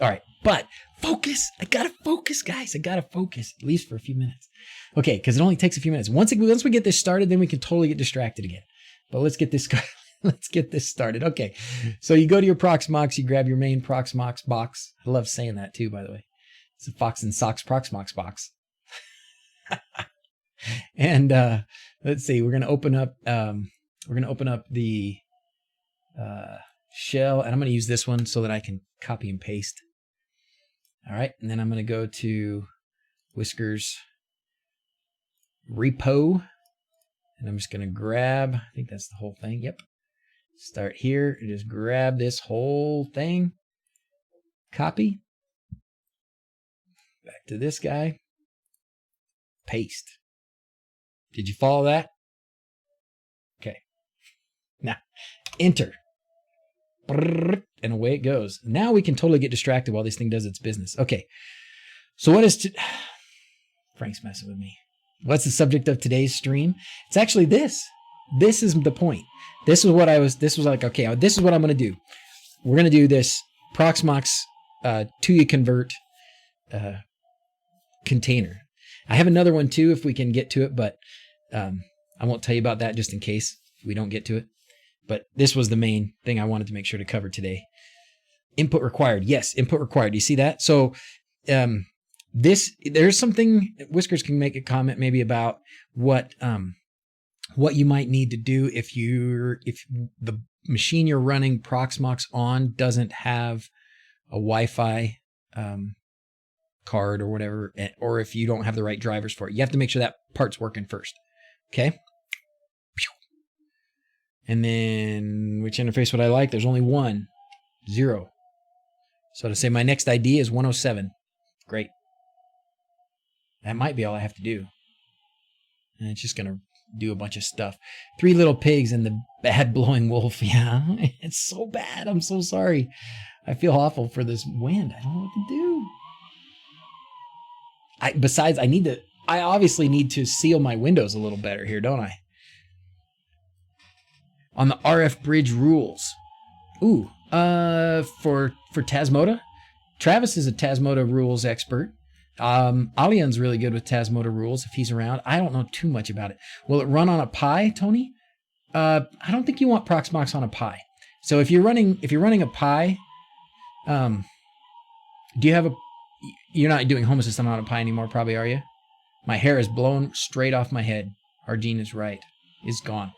All right, but focus. I gotta focus, guys. I gotta focus at least for a few minutes. Okay, because it only takes a few minutes. Once we get this started, then we can totally get distracted again. But let's get this. Let's get this started. Okay, so you go to your Proxmox, you grab your main Proxmox box. I love saying that too, by the way. It's a Fox and Socks Proxmox box. And let's see, we're gonna open up the shell, and I'm gonna use this one so that I can copy and paste. All right, and then I'm gonna go to Whiskers repo, and I'm just gonna grab. I think that's the whole thing. Yep. Start here and just grab this whole thing. Copy. Back to this guy. Paste. Did you follow that? Okay. Now, enter. And away it goes. Now we can totally get distracted while this thing does its business. Okay. So what is... Frank's messing with me. What's the subject of today's stream? It's actually this. This is the point. This was like, okay, this is what I'm going to do. We're going to do this Proxmox Tuya-Convert container. I have another one too if we can get to it, but I won't tell you about that just in case we don't get to it. But this was the main thing I wanted to make sure to cover today. Input required. Yes, input required. Do you see that? So there's something Whiskers can make a comment maybe about what you might need to do if the machine you're running Proxmox on doesn't have a Wi-Fi card or whatever, or if you don't have the right drivers for it. You have to make sure that part's working first. Okay. And then which interface would I like? There's only one. 0. So to say my next ID is 107. Great. That might be all I have to do. And it's just going to do a bunch of stuff. 3 little pigs and the bad blowing wolf. Yeah, it's so bad. I'm so sorry. I feel awful for this wind. I don't know what to do. Besides, I obviously need to seal my windows a little better here, don't I? On the RF bridge rules. Ooh, for TASMOTA? Travis is a TASMOTA rules expert. Alian's really good with TASMOTA rules if he's around. I don't know too much about it. Will it run on a Pi, Tony? I don't think you want Proxmox on a Pi. So if you're running a Pi, you're not doing Home Assistant on a Pi anymore, probably, are you? My hair is blown straight off my head. Arjeen is right. It's gone.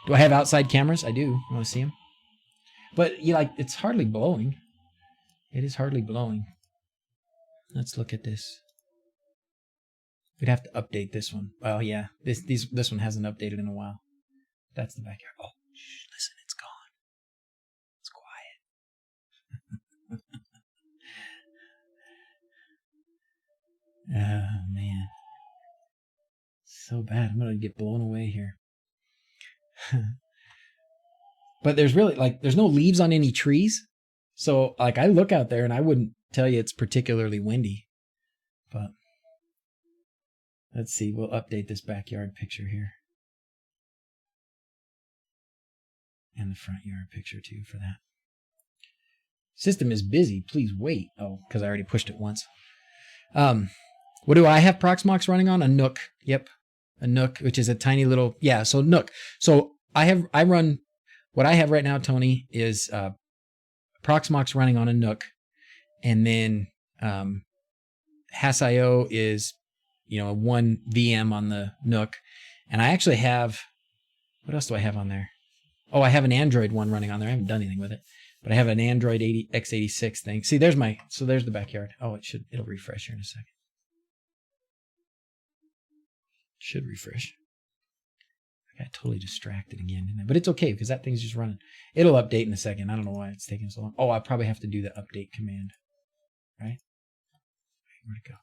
Do I have outside cameras? I do. You want to see them? But it's hardly blowing. It is hardly blowing. Let's look at this. We'd have to update this one. Well, yeah, this one hasn't updated in a while. That's the backyard. Oh, shh, listen, it's gone. It's quiet. Oh, man. So bad. I'm going to get blown away here. But there's really, like, there's no leaves on any trees. So, like, I look out there and I wouldn't tell you it's particularly windy. But let's see. We'll update this backyard picture here. And the front yard picture, too, for that. System is busy. Please wait. Oh, because I already pushed it once. What do I have Proxmox running on? A Nook. Yep. A Nook, which is a tiny little, yeah, so Nook. So I run, what I have right now, Tony, is Proxmox running on a Nook. And then Has.io is, you know, one VM on the Nook. And I actually have, what else do I have on there? Oh, I have an Android one running on there. I haven't done anything with it. But I have an Android x86 thing. See, there's there's the backyard. Oh, it'll refresh here in a second. Should refresh. I got totally distracted again, didn't I? But it's okay because that thing's just running. It'll update in a second. I don't know why it's taking so long. Oh, I probably have to do the update command. Right? Where'd it go?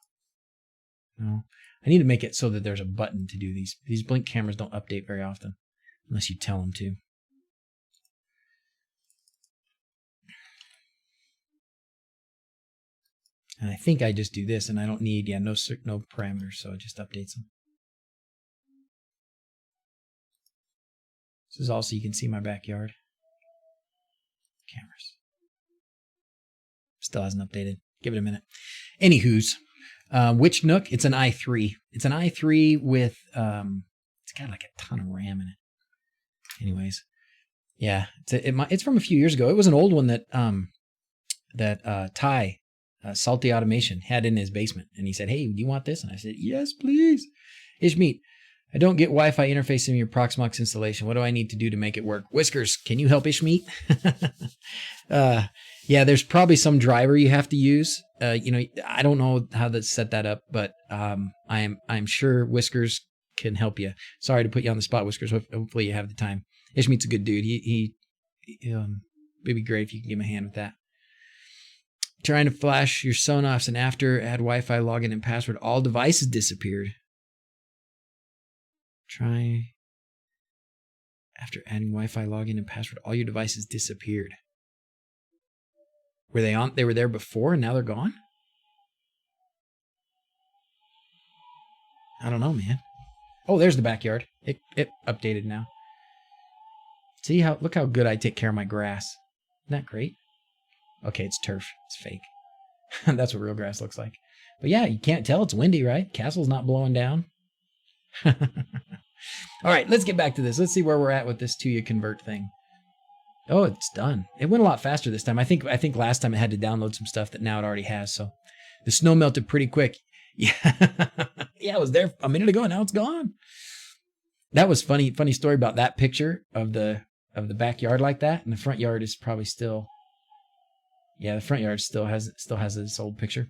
No. I need to make it so that there's a button to do these. These Blink cameras don't update very often unless you tell them to. And I think I just do this and I don't need, no parameters, so it just updates them. This is also, you can see my backyard. Cameras. Still hasn't updated. Give it a minute. Anywho's, which Nook? It's an i3. It's an i3 with, it's got like a ton of RAM in it. Anyways, yeah, it's from a few years ago. It was an old one that Ty, Salty Automation, had in his basement. And he said, hey, do you want this? And I said, yes, please. Ishmeet, I don't get Wi-Fi interface in your Proxmox installation. What do I need to do to make it work? Whiskers, can you help Ishmeet? Yeah, there's probably some driver you have to use. I don't know how to set that up, but I'm sure Whiskers can help you. Sorry to put you on the spot, Whiskers. Hopefully you have the time. Ishmeet's a good dude. It'd be great if you can give him a hand with that. Trying to flash your Sonoffs and after add Wi-Fi login and password, all devices disappeared. Try after adding Wi-Fi login and password, all your devices disappeared. Were they on? They were there before and now they're gone? I don't know, man. Oh, there's the backyard. It updated now. See look how good I take care of my grass. Isn't that great? Okay, it's turf. It's fake. That's what real grass looks like. But yeah, you can't tell. It's windy, right? Castle's not blowing down. All right, let's get back to this. Let's see where we're at with this Tuya-Convert thing. Oh, it's done. It went a lot faster this time. I think last time it had to download some stuff that now it already has. So the snow melted pretty quick. Yeah, yeah, it was there a minute ago and now it's gone. That was funny story about that picture of the backyard like that, and the front yard is probably still. Yeah, the front yard still has this old picture.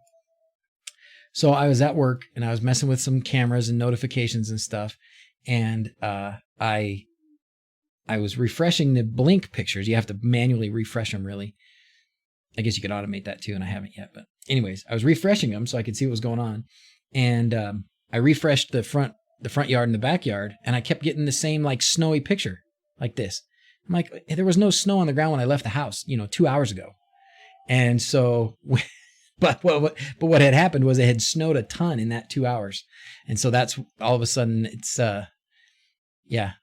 So I was at work and I was messing with some cameras and notifications and stuff, and I was refreshing the Blink pictures. You have to manually refresh them, really. I guess you could automate that too, and I haven't yet. But anyways, I was refreshing them so I could see what was going on, and I refreshed the front yard and the backyard, and I kept getting the same like snowy picture like this. I'm like, there was no snow on the ground when I left the house, 2 hours ago. And so, but what had happened was it had snowed a ton in that 2 hours. And so that's all of a sudden it's, yeah,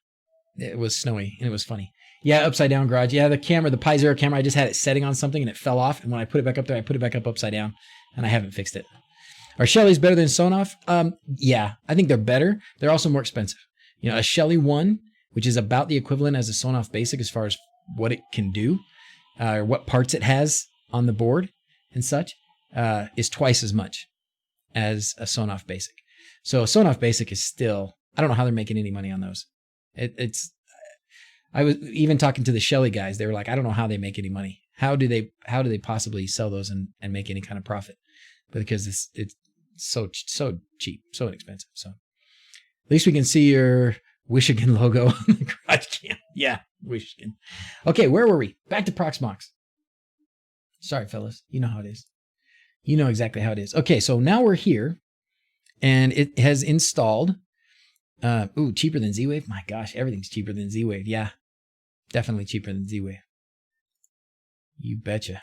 it was snowy and it was funny. Yeah. Upside down garage. Yeah. The Pi Zero camera, I just had it setting on something and it fell off. And when I put it back up there, I put it back up upside down and I haven't fixed it. Are Shellys better than Sonoff? Yeah, I think they're better. They're also more expensive. A Shelly 1, which is about the equivalent as a Sonoff Basic as far as what it can do, or what parts it has on the board and such, is twice as much as a Sonoff Basic. So a Sonoff Basic is still, I don't know how they're making any money on those. I was even talking to the Shelly guys. They were like, I don't know how they make any money. How do they possibly sell those and make any kind of profit? Because So cheap, so inexpensive. So at least we can see your Michigan logo on the garage can. Yeah, Michigan. Okay, where were we? Back to Proxmox. Sorry, fellas. You know how it is. You know exactly how it is. Okay, so now we're here, and it has installed. Ooh, cheaper than Z-Wave? My gosh, everything's cheaper than Z-Wave. Yeah, definitely cheaper than Z-Wave. You betcha.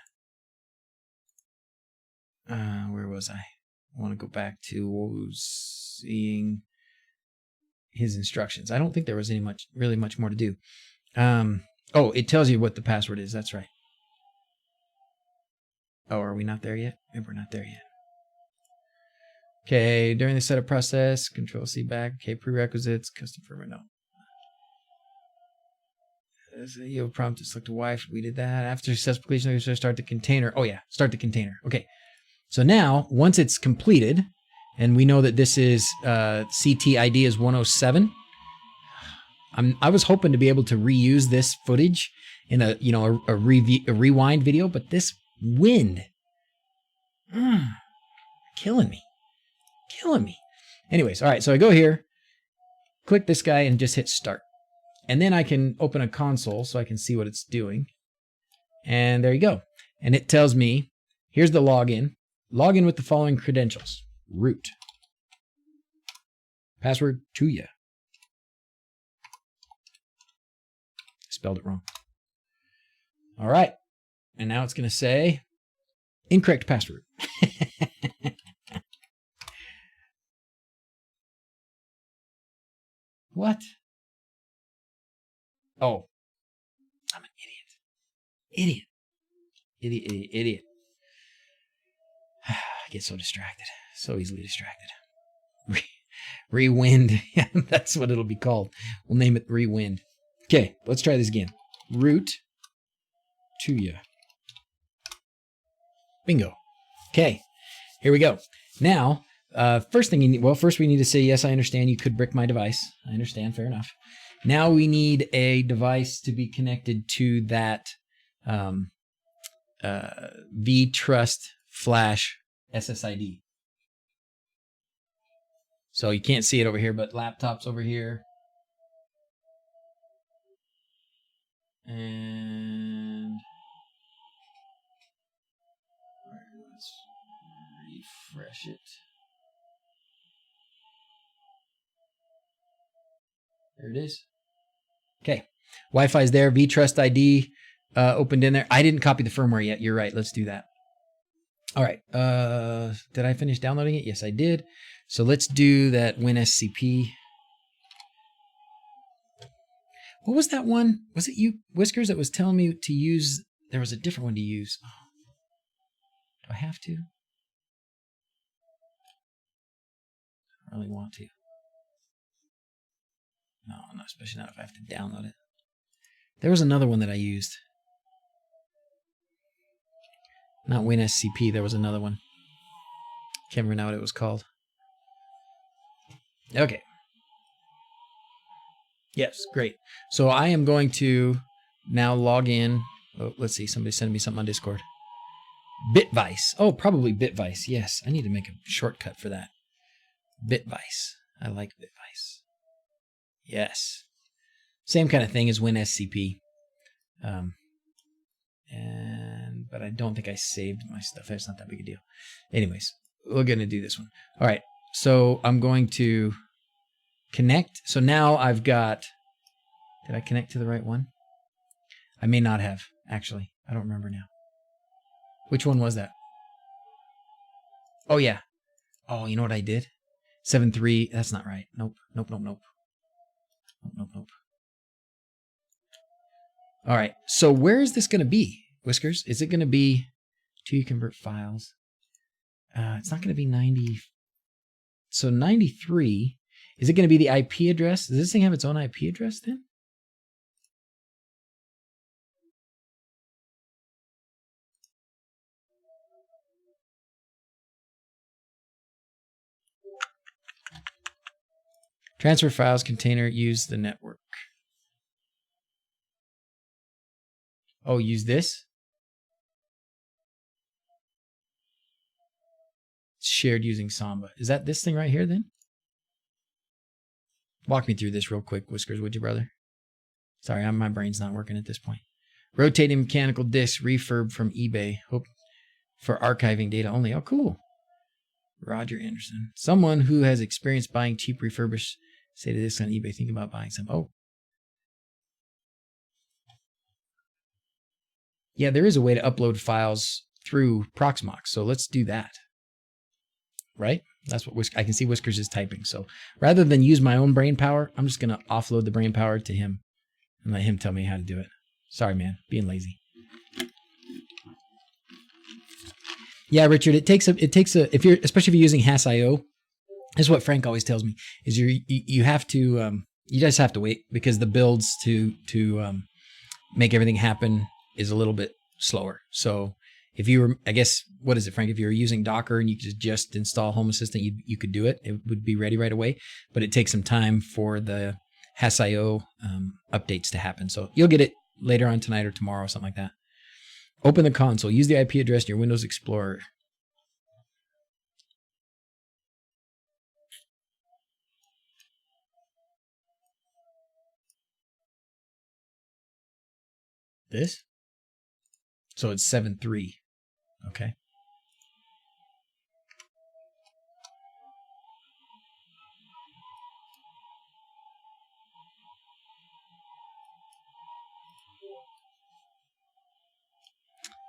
Where was I? I want to go back to seeing his instructions. I don't think there was really much more to do. Oh, it tells you what the password is. That's right. Oh, are we not there yet? Maybe we're not there yet. Okay, during the setup process, Control C back. Okay, prerequisites, custom firmware, no. You have a prompt to select a wife. We did that. After successful completion, we should start the container. Oh yeah, start the container. Okay. So now, once it's completed, and we know that this is CT ID is 107. I was hoping to be able to reuse this footage in a rewind video, but this wind, killing me. Anyways, all right. So I go here, click this guy, and just hit start, and then I can open a console so I can see what it's doing. And there you go. And it tells me, here's the login. Log in with the following credentials. Root. Password Tuya. Spelled it wrong. All right. And now it's going to say incorrect password. What? Oh. I'm an idiot. Idiot. I get so distracted. So easily distracted. Rewind. Yeah, that's what it'll be called. We'll name it Rewind. Okay, let's try this again. Root Tuya. Bingo. Okay, here we go. Now, first thing you need, well, first we need to say, yes, I understand you could brick my device. I understand, fair enough. Now we need a device to be connected to that vTrust Flash SSID. So you can't see it over here, but laptop's over here. And let's refresh it. There it is. Okay. Wi-Fi's there. vTrust ID opened in there. I didn't copy the firmware yet. You're right. Let's do that. All right. Did I finish downloading it? Yes, I did. So let's do that WinSCP. What was that one? Was it you, Whiskers, that was telling me to use? There was a different one to use. Do I have to? I don't really want to. No, especially not if I have to download it. There was another one that I used. Not WinSCP, there was another one. Can't remember now what it was called. Okay. Yes, great. So I am going to now log in. Oh, let's see, somebody sent me something on Discord. Bitvice. Oh, probably Bitvice. Yes, I need to make a shortcut for that. Bitvice. I like Bitvice. Yes. Same kind of thing as WinSCP. But I don't think I saved my stuff. It's not that big a deal. Anyways, we're going to do this one. All right. So I'm going to connect. So now I've got, did I connect to the right one? I may not have, actually. I don't remember now. Which one was that? Oh, yeah. Oh, you know what I did? 7.3. That's not right. Nope. Nope. All right. So where is this going to be, Whiskers? Is it going to be Tuya-Convert files? It's not going to be 90. So 93. Is it going to be the IP address? Does this thing have its own IP address then? Transfer files container, use the network. Oh, use this? shared using Samba. Is that this thing right here then? Walk me through this real quick, Whiskers, would you, brother? Sorry, my brain's not working at this point. Rotating mechanical disc refurb from eBay. Hope for archiving data only. Oh, cool. Roger Anderson. Someone who has experience buying cheap refurbished say to this on eBay, think about buying some. Oh. Yeah, there is a way to upload files through Proxmox, so let's do that. Right? That's what I can see Whiskers is typing. So rather than use my own brain power, I'm just going to offload the brain power to him and let him tell me how to do it. Sorry, man. Being lazy. Yeah, Richard, it takes a if you're especially if you're using Has.io, this is what Frank always tells me is you have to you just have to wait because the builds to make everything happen is a little bit slower. So if you were, I guess, what is it, Frank? If you were using Docker and you could just install Home Assistant, you could do it. It would be ready right away, but it takes some time for the Has.io updates to happen. So you'll get it later on tonight or tomorrow, something like that. Open the console. Use the IP address in your Windows Explorer. This? So it's 7.3. Okay.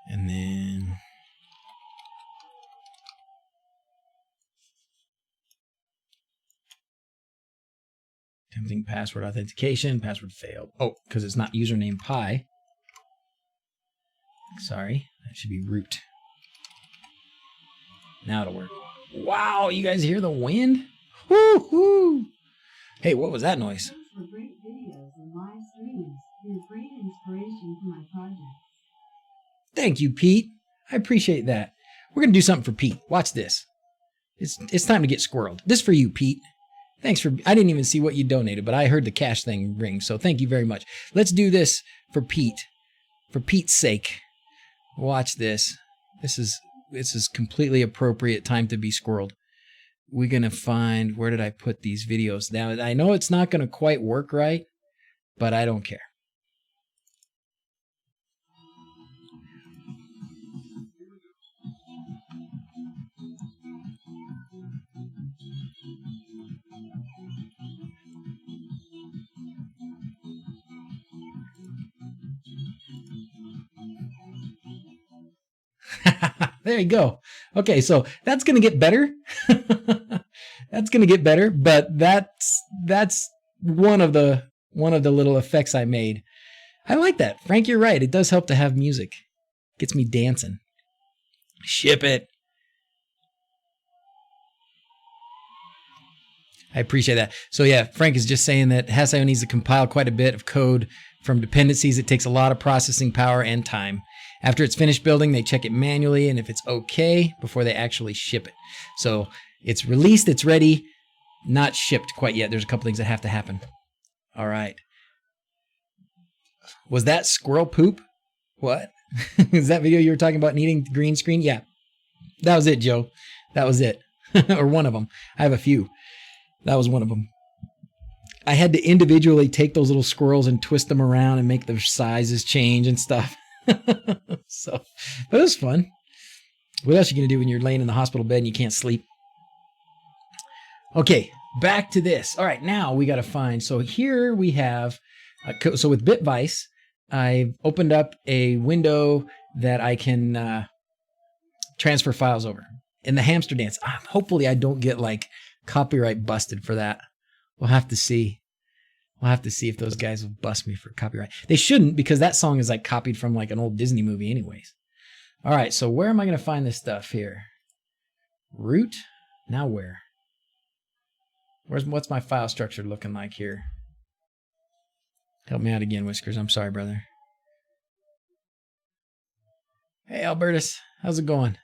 And then attempting password authentication, password failed. Oh, because it's not username pi. Sorry, that should be root. Now it'll work. Wow, you guys hear the wind? Woo-hoo! Hey, what was that noise? Thanks for great videos and live streams. You're great inspiration for my project. Thank you, Pete. I appreciate that. We're going to do something for Pete. Watch this. It's time to get squirreled. This for you, Pete. Thanks for... I didn't even see what you donated, but I heard the cash thing ring, so thank you very much. Let's do this for Pete. For Pete's sake. Watch this. This is completely appropriate time to be squirreled. We're going to find... Where did I put these videos? Now, I know it's not going to quite work right, but I don't care. There you go. Okay, so that's going to get better. That's going to get better, but that's one of the little effects I made. I like that. Frank, you're right. It does help to have music. Gets me dancing. Ship it. I appreciate that. So yeah, Frank is just saying that Has.io needs to compile quite a bit of code from dependencies. It takes a lot of processing power and time. After it's finished building, they check it manually, and if it's okay, before they actually ship it. So it's released, it's ready, not shipped quite yet. There's a couple things that have to happen. All right. Was that squirrel poop? What? Is that video you were talking about needing green screen? Yeah. That was it, Joe. That was it. Or one of them. I have a few. That was one of them. I had to individually take those little squirrels and twist them around and make their sizes change and stuff. So, but it was fun. What else are you going to do when you're laying in the hospital bed and you can't sleep? Okay, back to this. All right, now we got to find. So here we have, so with BitVice, I've opened up a window that I can transfer files over. In the hamster dance, hopefully I don't get like copyright busted for that. We'll have to see. We'll have to see if those guys will bust me for copyright. They shouldn't, because that song is like copied from like an old Disney movie anyways. All right, so where am I going to find this stuff here? Root? Now where? What's my file structure looking like here? Help me out again, Whiskers. I'm sorry, brother. Hey, Albertus. How's it going?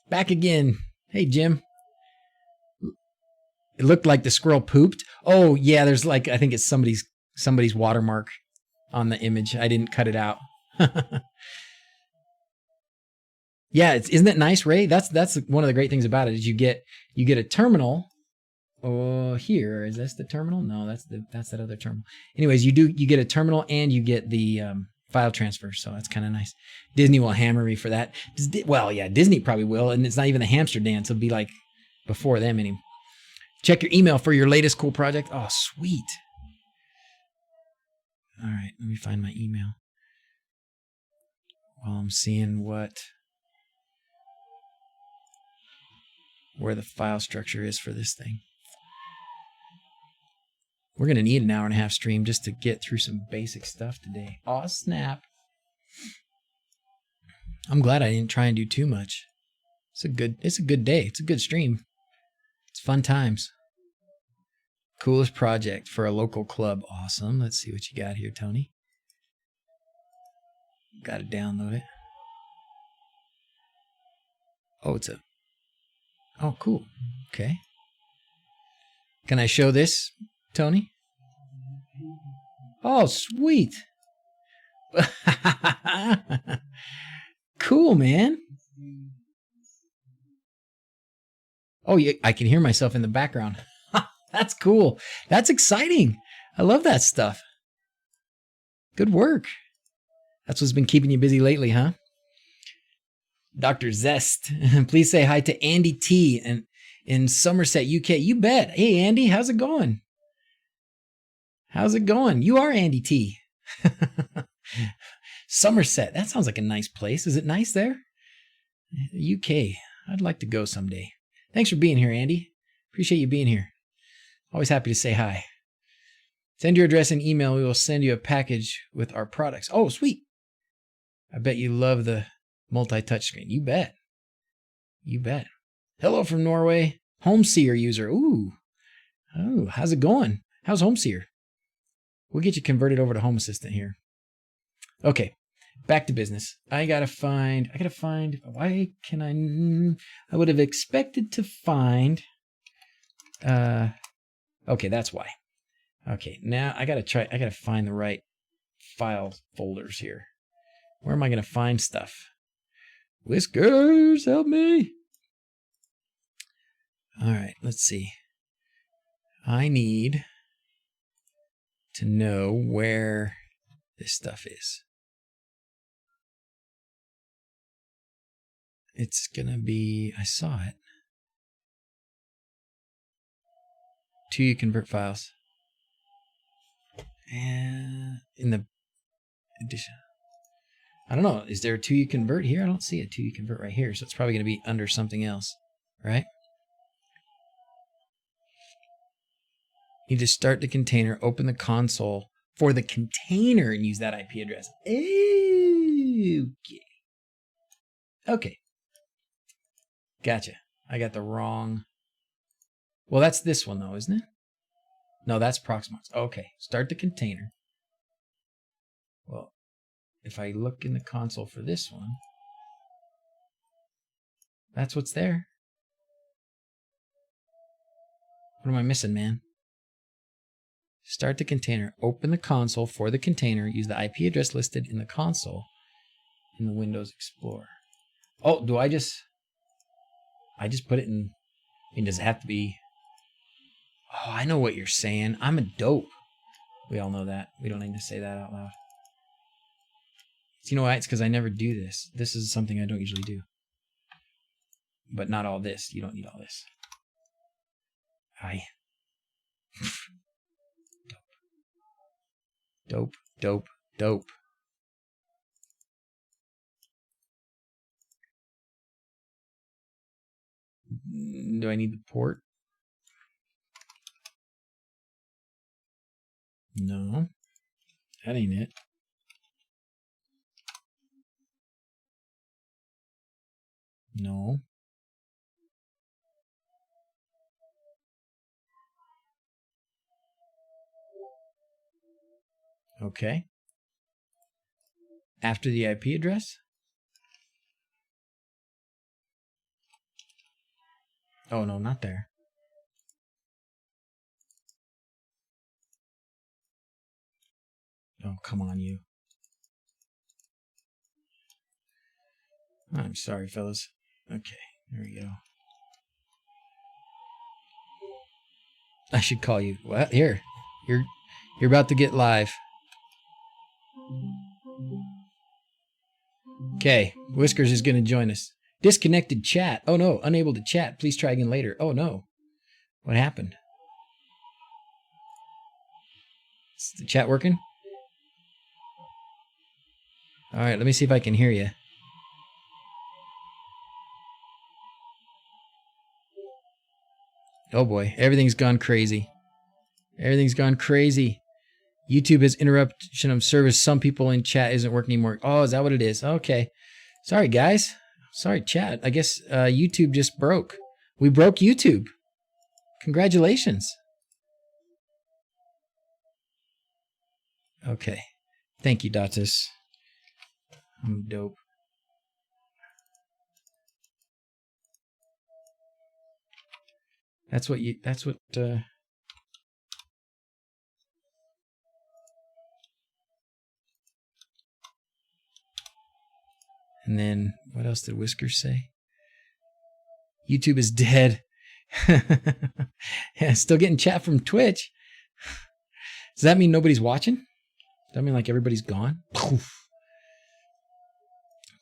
Back again. Hey, Jim. It looked like the squirrel pooped. Oh, yeah, there's like, I think it's somebody's watermark on the image. I didn't cut it out. Yeah, isn't that nice, Ray? That's one of the great things about it is you get a terminal. Oh, here is this the terminal? No, that's that other terminal. Anyways, you get a terminal and you get the file transfer, so that's kind of nice. Disney will hammer me for that. Well, yeah, Disney probably will, and it's not even the hamster dance. It'll be like before them anyway. Check your email for your latest cool project. Oh, sweet. All right, let me find my email. While I'm seeing where the file structure is for this thing. We're going to need an hour and a half stream just to get through some basic stuff today. Aw, snap. I'm glad I didn't try and do too much. It's a good day. It's a good stream. It's fun times. Coolest project for a local club. Awesome. Let's see what you got here, Tony. Got to download it. Oh, oh, cool. Okay. Can I show this, Tony? Oh, sweet. Cool, man. Oh, yeah, I can hear myself in the background. That's cool. That's exciting. I love that stuff. Good work. That's what's been keeping you busy lately, huh? Dr. Zest, please say hi to Andy T in Somerset, UK. You bet. Hey, Andy, how's it going? How's it going? You are Andy T. Somerset. That sounds like a nice place. Is it nice there? UK. I'd like to go someday. Thanks for being here, Andy. Appreciate you being here. Always happy to say hi. Send your address and email. We will send you a package with our products. Oh, sweet. I bet you love the multi-touch screen. You bet. You bet. Hello from Norway. Homeseer user. Ooh. Oh, how's it going? How's Homeseer? We'll get you converted over to Home Assistant here. Okay. Back to business. I gotta find, why can I would have expected to find, okay, that's why. Okay, now I gotta find the right file folders here. Where am I gonna find stuff? Whiskers, help me. All right, let's see. I need to know where this stuff is. It's gonna be, I saw it. Tuya-Convert files. And in the edition. I don't know. Is there a Tuya-Convert here? I don't see a Tuya-Convert right here. So it's probably going to be under something else, right? You just start the container, open the console for the container and use that IP address. Okay. Okay. Gotcha. I got the wrong. Well, that's this one though, isn't it? No, that's Proxmox. Okay. Start the container. Well, if I look in the console for this one, that's what's there. What am I missing, man? Start the container. Open the console for the container. Use the IP address listed in the console in the Windows Explorer. Oh, do I just put it in? I mean, does it have to be? Oh, I know what you're saying. I'm a dope. We all know that. We don't need to say that out loud. You know why? It's because I never do this. This is something I don't usually do. But not all this. You don't need all this. Dope, dope, dope. Do I need the port? No. That ain't it. No. Okay. After the IP address? Oh, no, not there. Oh, come on, you. I'm sorry, fellas. Okay, there we go. I should call you. What? Here. You're about to get live. Okay, Whiskers is going to join us. Disconnected chat. Oh no, unable to chat. Please try again later. Oh no. What happened? Is the chat working? All right, let me see if I can hear you. Oh boy, everything's gone crazy. Everything's gone crazy. YouTube has interruption of service. Some people in chat isn't working anymore. Oh, is that what it is? Okay. Sorry, guys. Sorry, chat. I guess YouTube just broke. We broke YouTube. Congratulations. Okay. Thank you, Datus. I'm dope. That's what and then what else did Whiskers say? YouTube is dead. Yeah, still getting chat from Twitch. Does that mean nobody's watching? Does that mean like everybody's gone?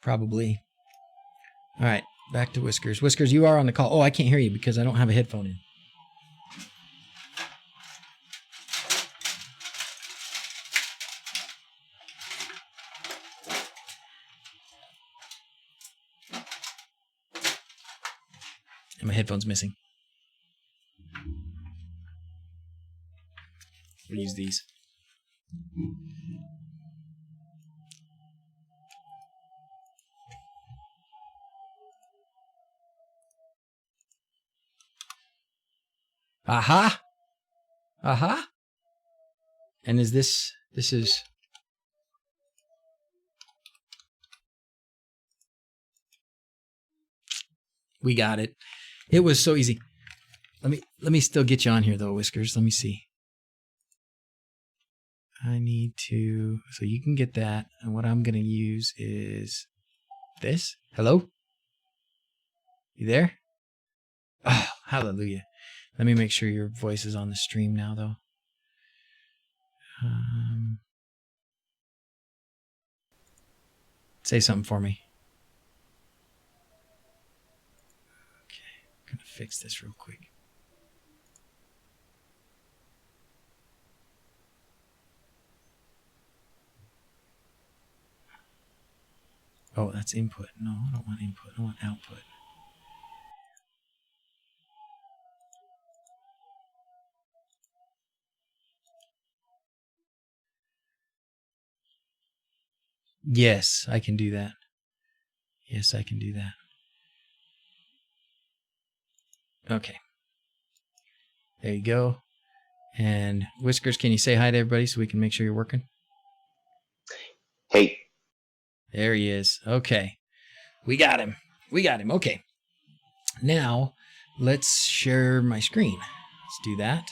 Probably. All right, back to Whiskers. Whiskers, you are on the call. Oh, I can't hear you because I don't have a headphone in. And my headphone's missing. We'll use these. Aha! Aha! And is this is... We got it. It was so easy. Let me still get you on here though, Whiskers. Let me see. I need to... So you can get that. And what I'm going to use is this. Hello? You there? Oh, hallelujah. Let me make sure your voice is on the stream now, though. Say something for me. Okay, I'm going to fix this real quick. Oh, that's input. No, I don't want input. I want output. Yes, I can do that. Yes, I can do that. Okay. There you go. And Whiskers, can you say hi to everybody so we can make sure you're working? Hey. There he is. Okay. We got him. We got him. Okay. Now, let's share my screen. Let's do that.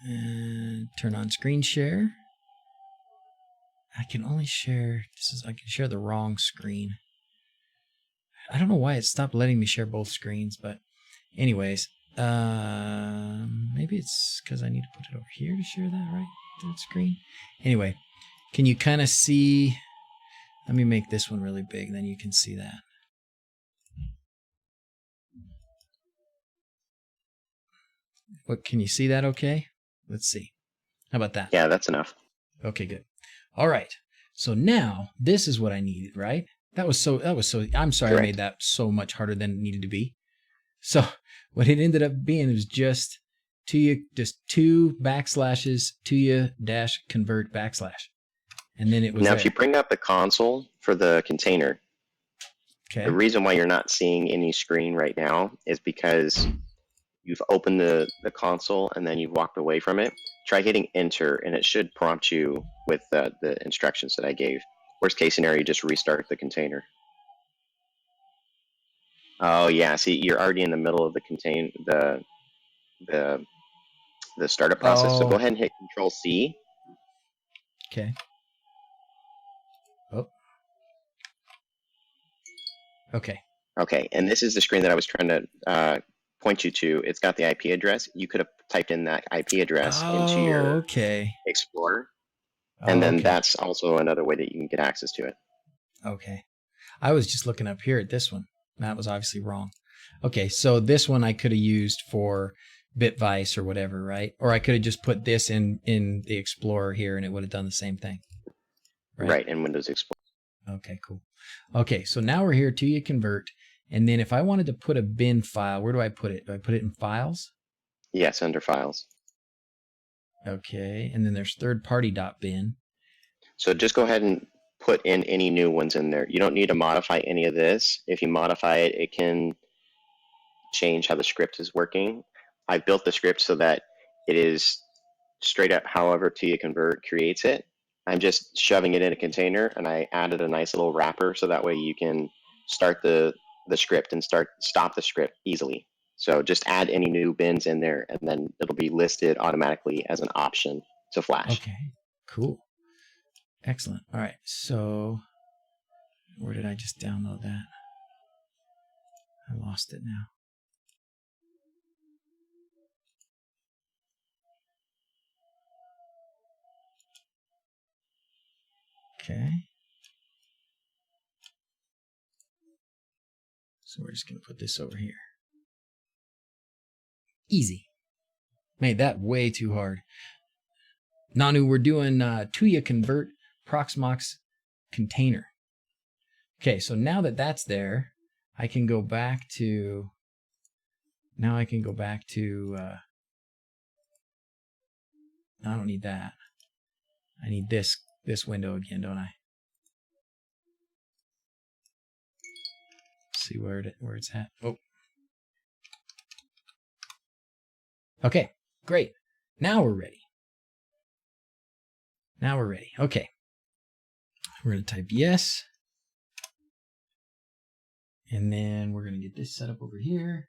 And turn on screen share. I can only share... I can share the wrong screen. I don't know why it stopped letting me share both screens, but anyways, maybe it's because I need to put it over here to share that, right? That screen. Anyway, can you kind of see? Let me make this one really big, then you can see that. What, can you see that okay? Let's see. How about that? Yeah, that's enough. Okay, good. All right. So now this is what I needed, right? That was so, I'm sorry. Correct. I made that so much harder than it needed to be. So what it ended up being was just two backslashes, Tuya-Convert /. And then it was now, there. if you bring up the console for the container, okay. The reason why you're not seeing any screen right now is because you've opened the console and then you've walked away from it. Try hitting enter and it should prompt you with the instructions that I gave. Worst case scenario, just restart the container. Oh yeah, see, you're already in the middle of the startup process. So go ahead and hit Control C. Okay. Okay. Okay, and this is the screen that I was trying to point you to. It's got the IP address. You could have typed in that IP address into your Okay. Explorer, and then Okay. that's also another way that you can get access to it. Okay. I was just looking up here at this one. That was obviously wrong. Okay, so this one I could have used for BitVice or whatever, right? Or I could have just put this in the Explorer here and it would have done the same thing. Right, in Windows Explorer. Okay, cool. Okay, so now we're here, Tuya-Convert. And then if I wanted to put a bin file, where do I put it? Do I put it in Files? Yes, under Files. Okay, and then there's third-party.bin. So just go ahead and put in any new ones in there. You don't need to modify any of this. If you modify it, it can change how the script is working. I built the script so that it is straight up however Tuya-Convert creates it. I'm just shoving it in a container, and I added a nice little wrapper so that way you can start the script and stop the script easily. So just add any new bins in there, and then it'll be listed automatically as an option to flash. Okay, cool. Excellent. All right, so where did I just download that? I lost it now. Okay. So we're just going to put this over here. Easy. Made that way too hard. Nanu, we're doing Tuya-Convert Proxmox Container. Okay, so now that that's there, I can go back to... Now I can go back to... I don't need that. I need this window again, don't I? See where it's at. Oh. Okay, great. Now we're ready. Now we're ready. Okay. We're going to type yes. And then we're going to get this set up over here.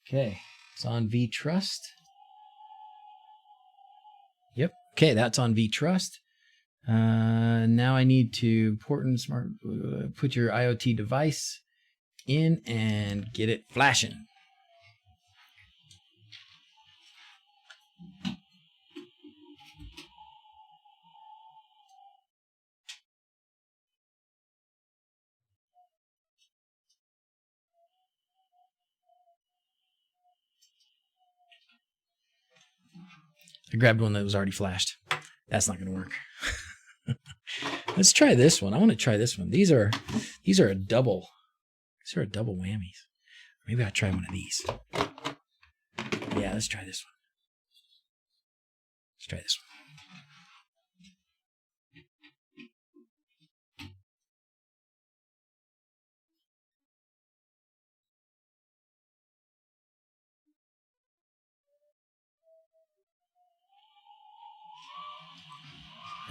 Okay, it's on vTrust. Yep. Okay, that's on vTrust. Now I need to put your IoT device in and get it flashing. I grabbed one that was already flashed. That's not going to work. Let's try this one. I want to try this one. These are a double. These are a double whammies. Maybe I'll try one of these. Yeah, let's try this one. Let's try this one.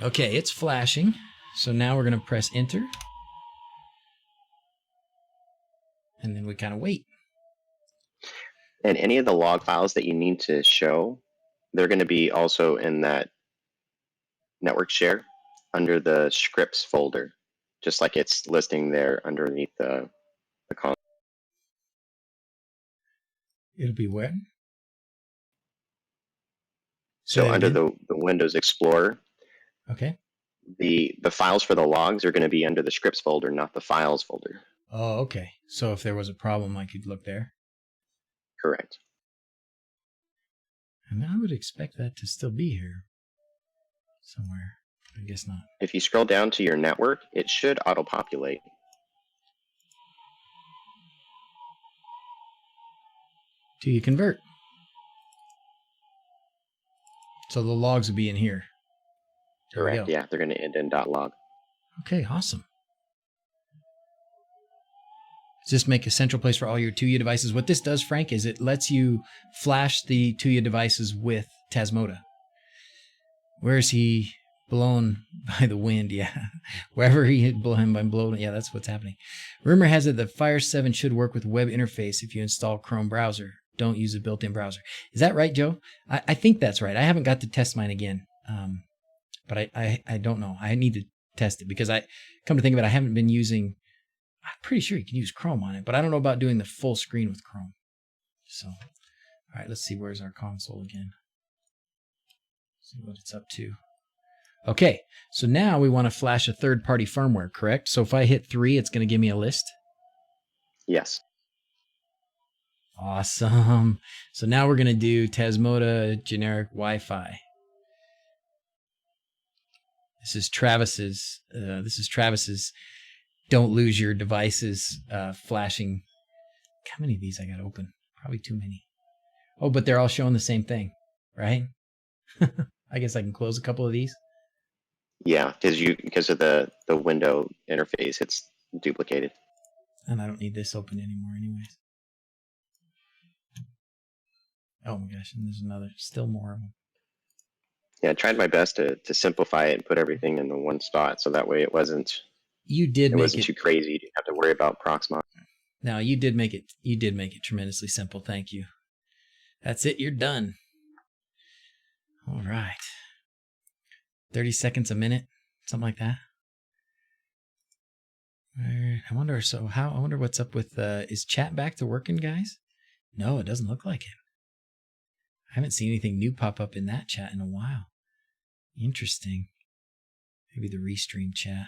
Okay, it's flashing. So now we're going to press enter. And then we kind of wait. And any of the log files that you need to show, they're going to be also in that network share under the scripts folder, just like it's listing there underneath the console. It'll be where? So under the Windows Explorer, okay, the files for the logs are going to be under the scripts folder, not the files folder. Oh, okay. So if there was a problem, I could look there? Correct. And I would expect that to still be here somewhere. I guess not. If you scroll down to your network, it should auto-populate. Tuya-Convert. So the logs will be in here. Correct. Yeah, they're going to end in .log. Okay, awesome. Just make a central place for all your Tuya devices. What this does, Frank, is it lets you flash the Tuya devices with TASMOTA. Where is he blown by the wind? Yeah, wherever he had been blown. Yeah, that's what's happening. Rumor has it that Fire 7 should work with web interface if you install Chrome browser. Don't use a built-in browser. Is that right, Joe? I think that's right. I haven't got to test mine again. But I don't know. I need to test it because come to think of it, I haven't been using. I'm pretty sure you can use Chrome on it, but I don't know about doing the full screen with Chrome. So, all right, let's see. Where's our console again? See what it's up to. Okay, so now we want to flash a third-party firmware, correct? So if I hit 3, it's going to give me a list? Yes. Awesome. So now we're going to do TASMOTA generic Wi-Fi. This is Travis's don't lose your devices flashing. How many of these I got open? Probably too many. Oh, but they're all showing the same thing, right? I guess I can close a couple of these. Yeah, because of the window interface, it's duplicated. And I don't need this open anymore anyways. Oh my gosh, and there's another, still more of them. Yeah, I tried my best to simplify it and put everything in the one spot, so that way it wasn't too crazy. You didn't have to worry about Proxmox. No, you did make it tremendously simple. Thank you. That's it, you're done. All right. 30 seconds a minute, something like that. I wonder what's up with is chat back to working, guys? No, it doesn't look like it. I haven't seen anything new pop up in that chat in a while. Interesting. Maybe the restream chat.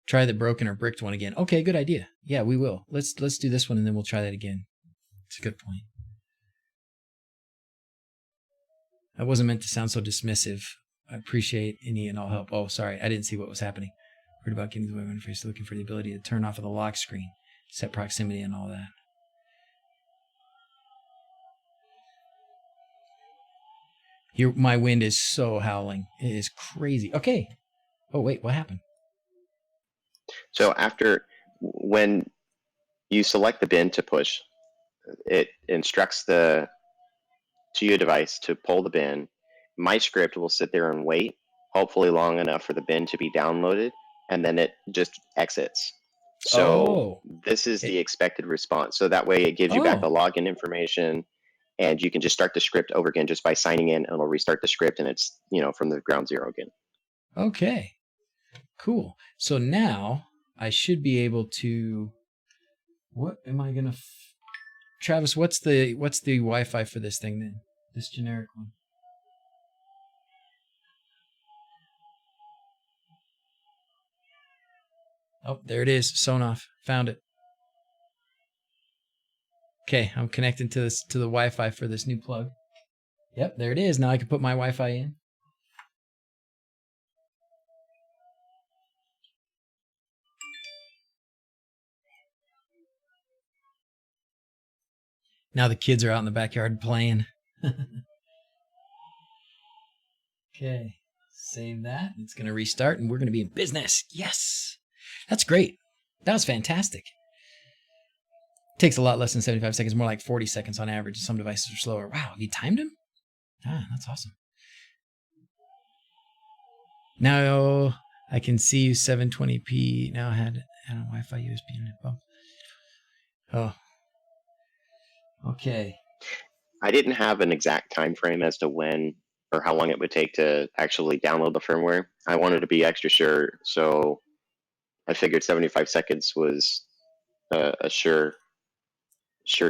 Try the broken or bricked one again. Okay, good idea. Yeah, we will. Let's do this one and then we'll try that again. It's a good point. I wasn't meant to sound so dismissive. I appreciate any and all help. Oh, sorry. I didn't see what was happening. Heard about getting the web interface, looking for the ability to turn off of the lock screen, set proximity and all that. My wind is so howling. It is crazy. Okay. Oh, wait, what happened? So when you select the bin to push, it instructs the Tuya device to pull the bin. My script will sit there and wait, hopefully long enough for the bin to be downloaded, and then it just exits. So this is the expected response. So that way it gives you back the login information, and you can just start the script over again just by signing in, and it'll restart the script, and it's from the ground zero again. Okay, cool. So now I should be able to. What am I gonna? Travis, what's the Wi-Fi for this thing then? This generic one. Oh, there it is. Sonoff. Found it. Okay, I'm connecting to the Wi-Fi for this new plug. Yep, there it is. Now I can put my Wi-Fi in. Now the kids are out in the backyard playing. Okay, save that. It's going to restart and we're going to be in business. Yes, that's great. That was fantastic. Takes a lot less than 75 seconds, more like 40 seconds on average. Some devices are slower. Wow, have you timed them? Ah, that's awesome. Now I can see you 720p. Now I had a Wi-Fi USB in it. Oh. Okay. I didn't have an exact time frame as to when or how long it would take to actually download the firmware. I wanted to be extra sure, so I figured 75 seconds was a sure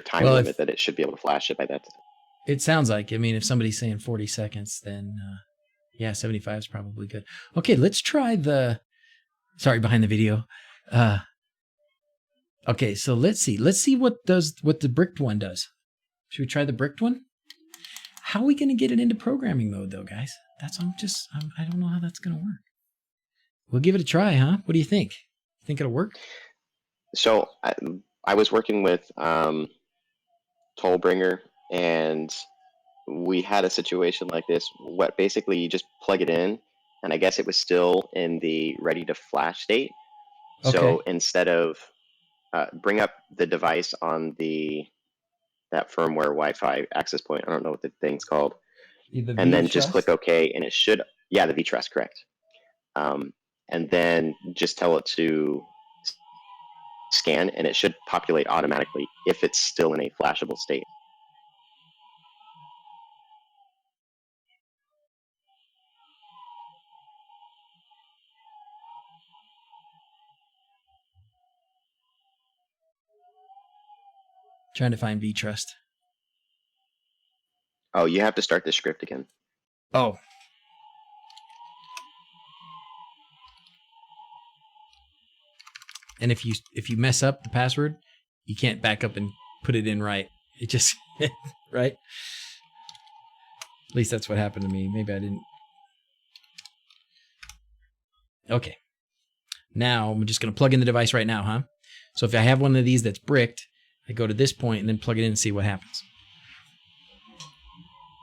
time limit that it should be able to flash it by that time. It sounds like, I mean, if somebody's saying 40 seconds, then yeah, 75 is probably good. Okay, let's try behind the video. Okay, so let's see what the bricked one does. Should we try the bricked one? How are we going to get it into programming mode though, guys? I don't know how that's going to work. We'll give it a try, huh? What do you think? Think it'll work? So I was working with Tollbringer, and we had a situation like this. What basically you just plug it in, and I guess it was still in the ready to flash state. Okay. So instead of bring up the device on that firmware Wi-Fi access point, I don't know what the thing's called, and then just click OK, and it should, the V-Trust, correct. And then just tell it to scan, and it should populate automatically if it's still in a flashable state. Trying to find vtrust. Oh, you have to start the script again. Oh. And if you mess up the password, you can't back up and put it in right. It just right? At least that's what happened to me. Maybe I didn't. Okay. Now I'm just going to plug in the device right now, huh? So if I have one of these that's bricked, I go to this point and then plug it in and see what happens.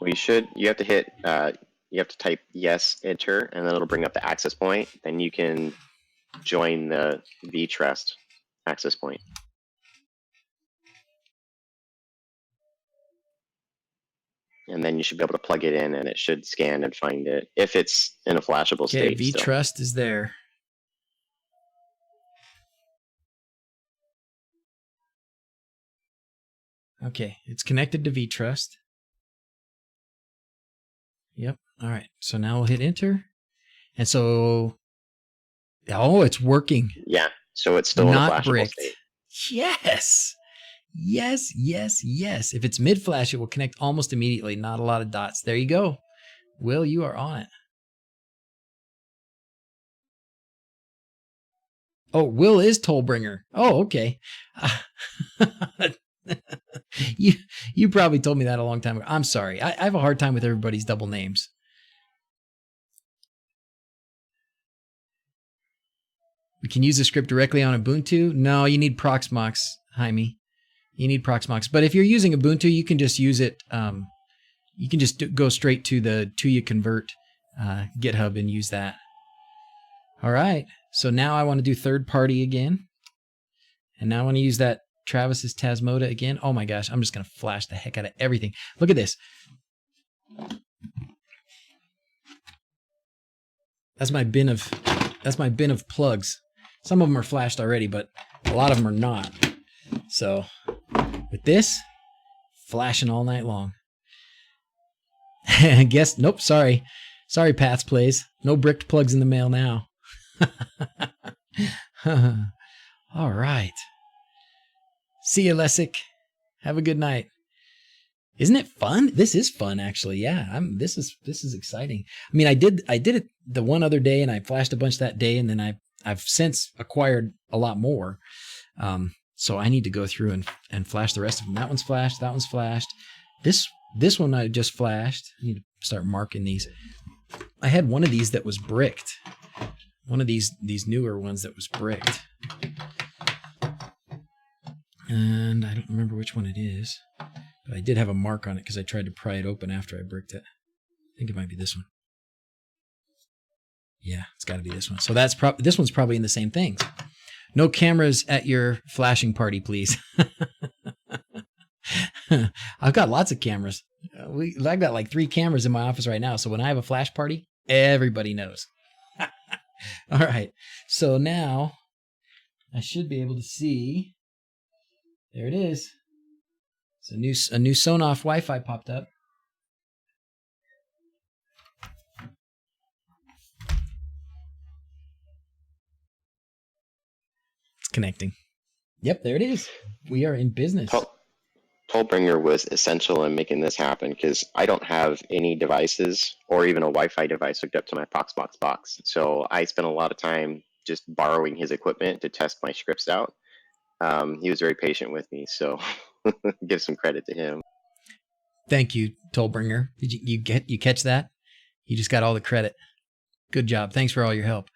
Well, you have to hit, you have to type yes, enter, and then it'll bring up the access point. Then you can join the vtrust access point. And then you should be able to plug it in and it should scan and find it if it's in a flashable state. Okay, vtrust is there. Okay, it's connected to vtrust. Yep. All right. So now we'll hit enter. And so, oh, it's working. Yeah. So it's still not in a flashable bricked. state. Yes. Yes, yes, yes. If it's mid-flash, it will connect almost immediately. Not a lot of dots. There you go. Will, you are on it. Oh, Will is Tollbringer. Oh, okay. You probably told me that a long time ago. I'm sorry. I have a hard time with everybody's double names. We can use the script directly on Ubuntu. No, you need Proxmox, Jaime. You need Proxmox. But if you're using Ubuntu, you can just use it. You can just go straight to the Tuya-Convert GitHub and use that. All right. So now I want to do third party again. And now I want to use that Travis's TASMOTA again. Oh my gosh, I'm just going to flash the heck out of everything. Look at this. That's my bin of plugs. Some of them are flashed already, but a lot of them are not. So with this, flashing all night long. Guess, nope, sorry. Sorry, Pat's Plays. No bricked plugs in the mail now. All right. See you, Lessick. Have a good night. Isn't it fun? This is fun, actually. Yeah, this is exciting. I mean, I did it the one other day, and I flashed a bunch that day, and then I've since acquired a lot more. So I need to go through and flash the rest of them. That one's flashed. That one's flashed. This one I just flashed. I need to start marking these. I had one of these that was bricked. One of these newer ones that was bricked. And I don't remember which one it is. But I did have a mark on it because I tried to pry it open after I bricked it. I think it might be this one. Yeah, it's got to be this one. So this one's probably in the same things. No cameras at your flashing party, please. I've got lots of cameras. I've got like 3 cameras in my office right now. So when I have a flash party, everybody knows. All right. So now I should be able to see. There it is. So a new Sonoff Wi-Fi popped up. It's connecting. Yep, there it is. We are in business. Tollbringer was essential in making this happen because I don't have any devices or even a Wi-Fi device hooked up to my Proxmox box. So I spent a lot of time just borrowing his equipment to test my scripts out. He was very patient with me, so give some credit to him. Thank you, Tollbringer. Did you catch that? You just got all the credit. Good job. Thanks for all your help.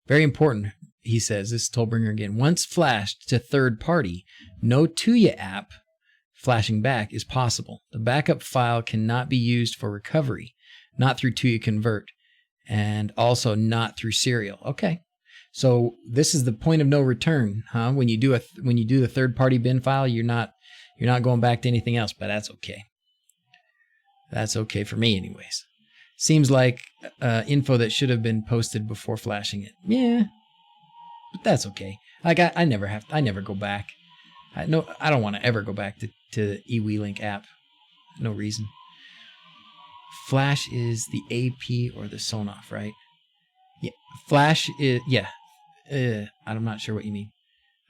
Very important, he says. This is Tollbringer again. Once flashed to third party, no Tuya app flashing back is possible. The backup file cannot be used for recovery, not through Tuya-Convert, and also not through serial. Okay. So this is the point of no return, huh? When you do the third party bin file, you're not going back to anything else, but that's okay. That's okay for me anyways. Seems like info that should have been posted before flashing it. Yeah, but that's okay. Like I never go back. I don't want to ever go back to the eWeLink app. No reason. Flash is the AP or the Sonoff, right? Yeah, Flash is, yeah. I'm not sure what you mean.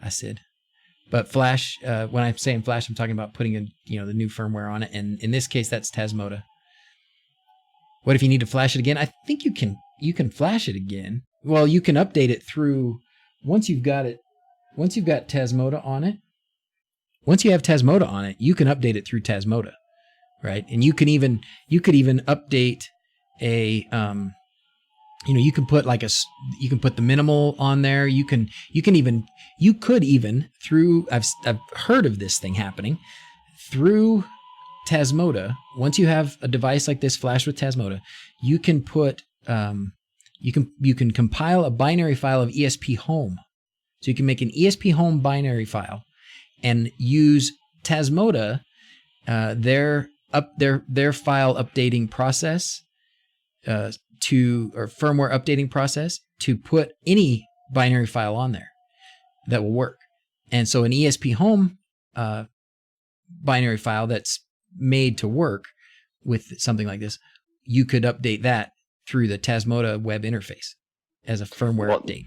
I said But Flash, when I'm saying Flash, I'm talking about putting in, the new firmware on it. And in this case, that's TASMOTA. What if you need to flash it again? I think you can flash it again. Well, you can update it through, once you've got TASMOTA on it, once you have TASMOTA on it, you can update it through TASMOTA, right? And you could even update a, you can put you can put the minimal on there. You could even through, I've heard of this thing happening through TASMOTA. Once you have a device like this flashed with TASMOTA, you can put, you can compile a binary file of Esp-home. So you can make an Esp-home binary file and use TASMOTA, their file updating process, or firmware updating process, to put any binary file on there that will work. And so an Esp-home binary file that's made to work with something like this, you could update that through the TASMOTA web interface as a firmware update.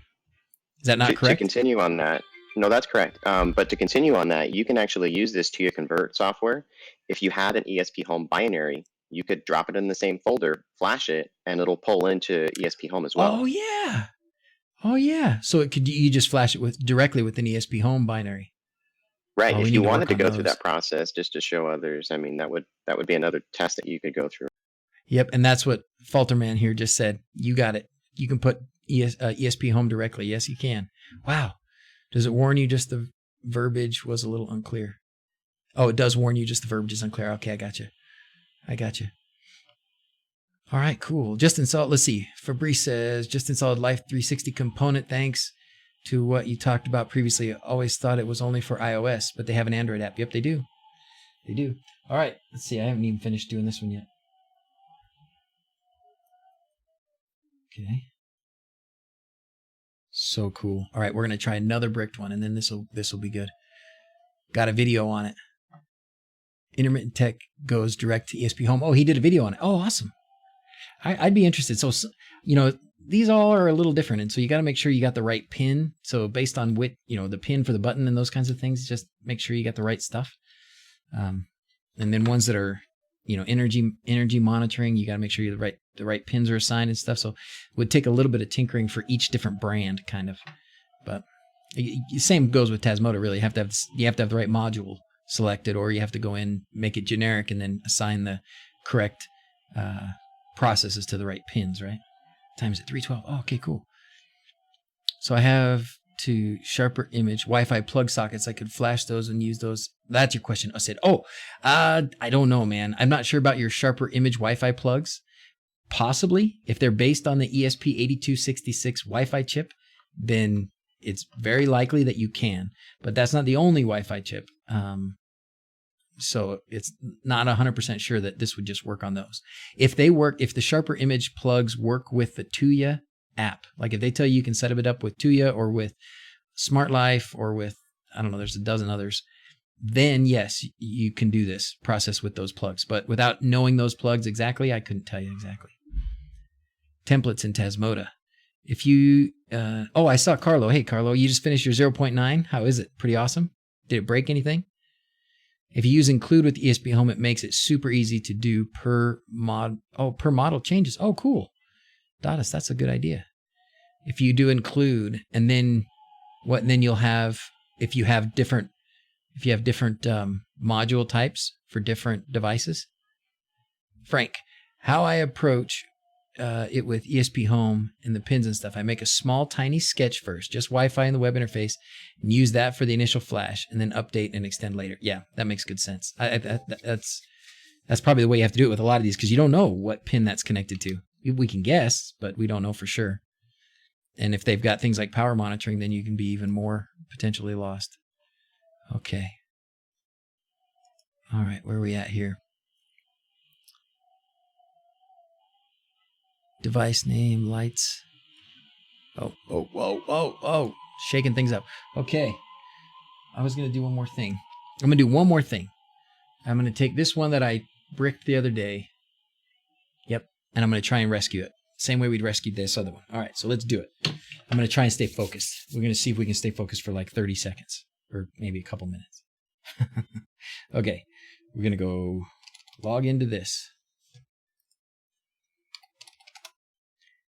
Is that not correct? To continue on that, no, that's correct. But to continue on that, you can actually use this Tuya-Convert software. If you had an Esp-home binary, you could drop it in the same folder, flash it, and it'll pull into Esp-home as well. Oh yeah. So you just flash it directly with an Esp-home binary. Right. If you wanted to go through that process just to show others, I mean, that would be another test that you could go through. Yep, and that's what Falterman here just said. You got it. You can put Esp-home directly. Yes, you can. Wow. Does it warn you just the verbiage was a little unclear? Oh, it does warn you just the verbiage is unclear. Okay, I got you. All right, cool. Just installed. Let's see. Fabrice says, just installed Life 360 component. Thanks to what you talked about previously. I always thought it was only for iOS, but they have an Android app. Yep, they do. They do. All right, let's see. I haven't even finished doing this one yet. Okay. So cool. All right, we're going to try another bricked one, and then this will be good. Got a video on it. Intermittent Tech goes direct to Esp-home. Oh, he did a video on it. Oh, awesome. I'd be interested. So, these all are a little different, and so you got to make sure you got the right pin. So based on the pin for the button and those kinds of things, just make sure you got the right stuff. And then ones that are, energy monitoring, you got to make sure the right pins are assigned and stuff. So it would take a little bit of tinkering for each different brand, kind of. But same goes with TASMOTA. Really, you have to have the right module selected, or you have to go in, make it generic, and then assign the correct processes to the right pins, right? Times at 312. Oh, okay, cool. So I have to sharper image Wi-Fi plug sockets. I could flash those and use those. That's your question. I said, I don't know, man. I'm not sure about your sharper image Wi-Fi plugs. Possibly, if they're based on the ESP8266 Wi-Fi chip, then it's very likely that you can. But that's not the only Wi-Fi chip. So it's not 100% sure that this would just work on those. If the sharper image plugs work with the Tuya app, like if they tell you can set it up with Tuya or with Smart Life or with, I don't know, there's a dozen others, then yes, you can do this process with those plugs. But without knowing those plugs exactly, I couldn't tell you exactly. Templates in TASMOTA. If you, I saw Carlo. Hey, Carlo, you just finished your 0.9. How is it? Pretty awesome. Did it break anything? If you use include with Esp-home, it makes it super easy to do per model changes. Oh, cool. Dottis, that's a good idea. If you do include, and then you'll have, if you have different module types for different devices. Frank, how I approach it with Esp-home and the pins and stuff. I make a small, tiny sketch first, just Wi-Fi in the web interface, and use that for the initial flash, and then update and extend later. Yeah, that makes good sense. That's probably the way you have to do it with a lot of these, because you don't know what pin that's connected to. We can guess, but we don't know for sure. And if they've got things like power monitoring, then you can be even more potentially lost. Okay. All right, where are we at here? Device name, lights. Oh. Shaking things up. Okay. I was going to do one more thing. I'm going to do one more thing. I'm going to take this one that I bricked the other day. Yep. And I'm going to try and rescue it. Same way we'd rescued this other one. All right, so let's do it. I'm going to try and stay focused. We're going to see if we can stay focused for like 30 seconds. or maybe a couple minutes. Okay, we're going to go log into this.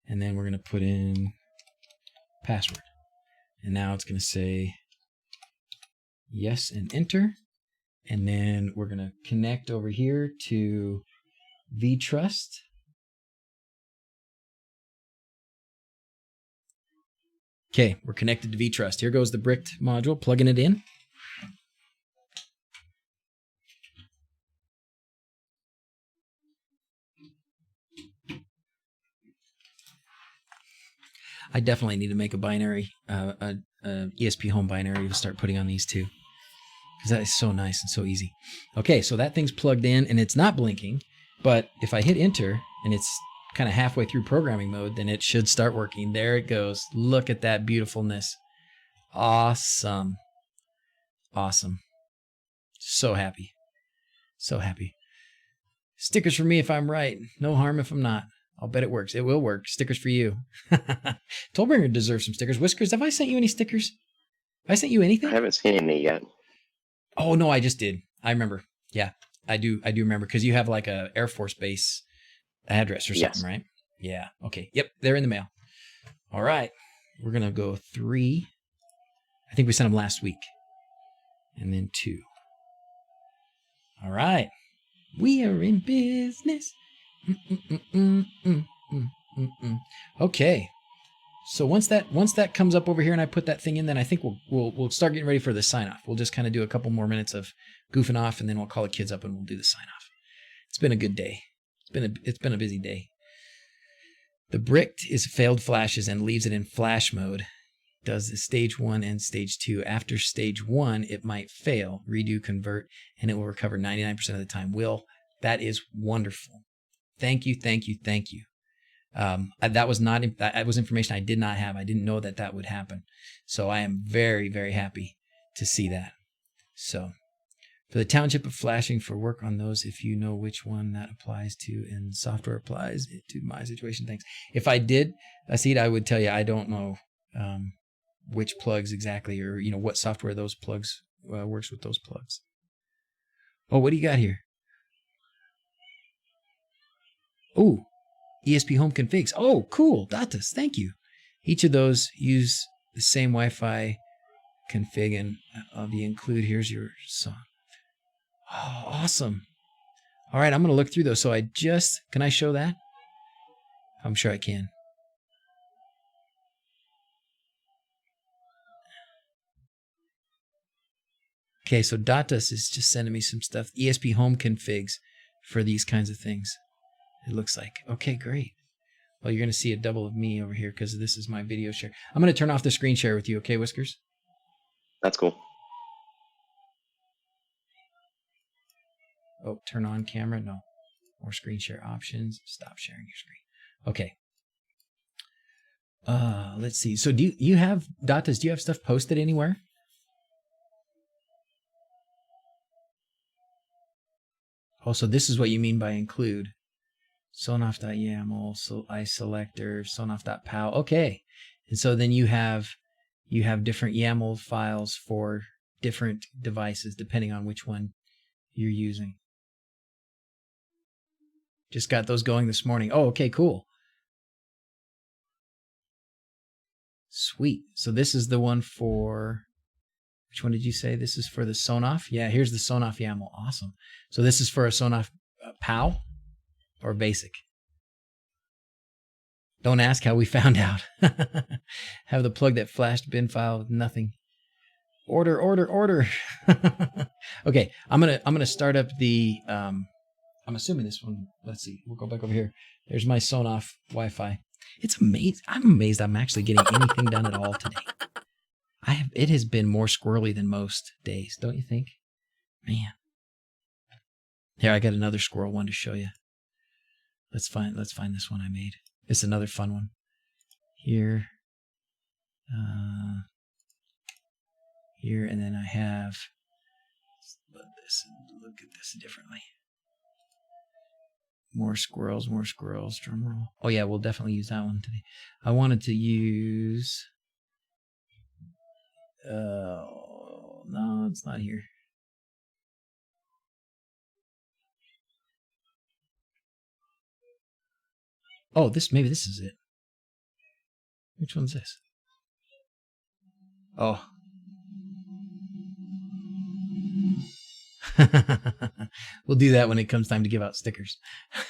And then we're going to put in password. And now it's going to say yes and enter. And then we're going to connect over here to vTrust. Okay, we're connected to vTrust. Here goes the bricked module, plugging it in. I definitely need to make a binary, Esp-home binary to start putting on these too. Because that is so nice and so easy. Okay, so that thing's plugged in and it's not blinking, but if I hit enter and it's kind of halfway through programming mode, then it should start working. There it goes. Look at that beautifulness. Awesome. Awesome. So happy. So happy. Stickers for me if I'm right. No harm if I'm not. I'll bet it works. It will work. Stickers for you. Tollbringer deserves some stickers. Whiskers, have I sent you any stickers? Have I sent you anything? I haven't seen any yet. Oh, no, I just did. I remember. Yeah, I do remember because you have like a Air Force Base address or something, right? Yeah. Okay. Yep. They're in the mail. All right. We're going to go 3. I think we sent them last week. And then 2. All right. We are in business. Okay. So once that comes up over here and I put that thing in, then I think we'll start getting ready for the sign off. We'll just kind of do a couple more minutes of goofing off, and then we'll call the kids up and we'll do the sign off. It's been a good day. It's been a busy day. The bricked is failed flashes and leaves it in flash mode. Does the stage 1 and stage 2. After stage 1, it might fail. Redo, convert, and it will recover 99% of the time. Will, that is wonderful. Thank you, thank you, thank you. That was information I did not have. I didn't know that would happen. So I am very, very happy to see that. So for the township of flashing, for work on those, if you know which one that applies to and software applies to my situation, thanks. If I did, Asid, I would tell you I don't know which plugs exactly, or what software those plugs works with those plugs. Oh, what do you got here? Oh, Esp-home configs. Oh, cool. Datas. Thank you. Each of those use the same Wi-Fi config, and of the include, here's your song. Oh, awesome. All right, I'm going to look through those. So can I show that? I'm sure I can. Okay, so Datas is just sending me some stuff. Esp-home configs for these kinds of things. It looks like. Okay, great. Well, you're going to see a double of me over here because this is my video share. I'm going to turn off the screen share with you, okay, Whiskers? That's cool. Oh, turn on camera? No. More screen share options. Stop sharing your screen. Okay. Let's see. So do you have, Datas, do you have stuff posted anywhere? Oh, so this is what you mean by include. Sonoff.yaml, iSelector, Sonoff.pow. Okay. And so then you have different YAML files for different devices depending on which one you're using. Just got those going this morning. Oh, okay, cool. Sweet. So this is the one for, which one did you say? This is for the Sonoff? Yeah, here's the Sonoff YAML. Awesome. So this is for a Sonoff POW or basic? Don't ask how we found out. Have the plug that flashed bin file with nothing. Order. Okay, I'm gonna start up the I'm assuming this one, let's see, we'll go back over here. There's my Sonoff Wi-Fi. It's amazing. I'm amazed I'm actually getting anything done at all today. It has been more squirrely than most days, don't you think? Man. Here, I got another squirrel one to show you. Let's find this one I made. It's another fun one. Here. Here, and then I have, look at this differently. More squirrels, drum roll. Oh yeah, we'll definitely use that one today. I wanted to use, no, no, it's not here. Oh, maybe this is it. Which one's this? Oh. We'll do that when it comes time to give out stickers.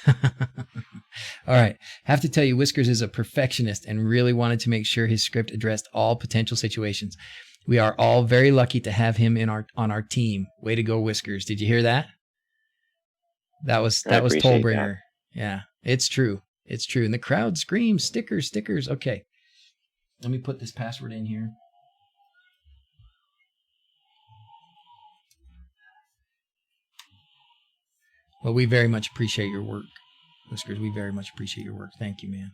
All right. Have to tell you, Whiskers is a perfectionist and really wanted to make sure his script addressed all potential situations. We are all very lucky to have him on our team. Way to go, Whiskers. Did you hear that? That was Tollbringer. Yeah, it's true. It's true. And the crowd screams, stickers, stickers. Okay. Let me put this password in here. Well, we very much appreciate your work, Whiskers. We very much appreciate your work. Thank you, man.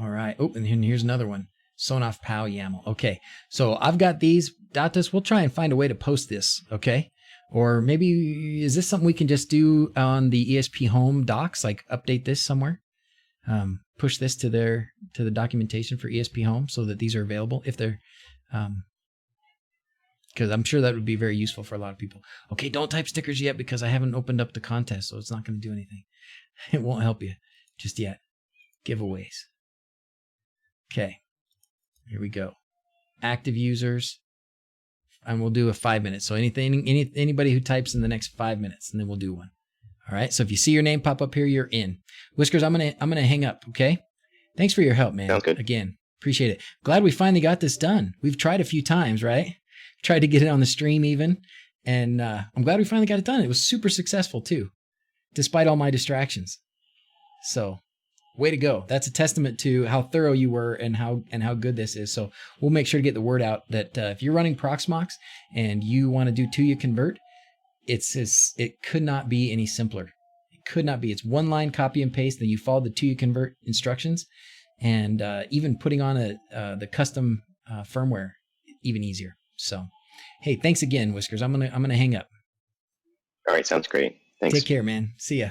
All right. Oh, and here's another one. Sonoff POW YAML. Okay. So I've got these. Datas, we'll try and find a way to post this. Okay. Or maybe, is this something we can just do on the Esp-home docs? Like update this somewhere? Push this to the documentation for Esp-home so that these are available if they're, because I'm sure that would be very useful for a lot of people. Okay, don't type stickers yet because I haven't opened up the contest, so it's not going to do anything. It won't help you just yet. Giveaways. Okay, here we go. Active users, and we'll do a 5 minutes. So anybody who types in the next 5 minutes, and then we'll do one. All right. So if you see your name pop up here, you're in. Whiskers, I'm gonna hang up. Okay. Thanks for your help, man. Sounds good. Again, appreciate it. Glad we finally got this done. We've tried a few times, right? Tried to get it on the stream even, and I'm glad we finally got it done. It was super successful too, despite all my distractions. So, way to go. That's a testament to how thorough you were and how good this is. So we'll make sure to get the word out that if you're running Proxmox and you want to do Tuya-Convert, it could not be any simpler. It could not be. It's one line copy and paste. Then you follow the Tuya-Convert instructions, and even putting on the custom firmware even easier. So, hey, thanks again, Whiskers. I'm gonna hang up. All right, sounds great. Thanks. Take care, man. See ya.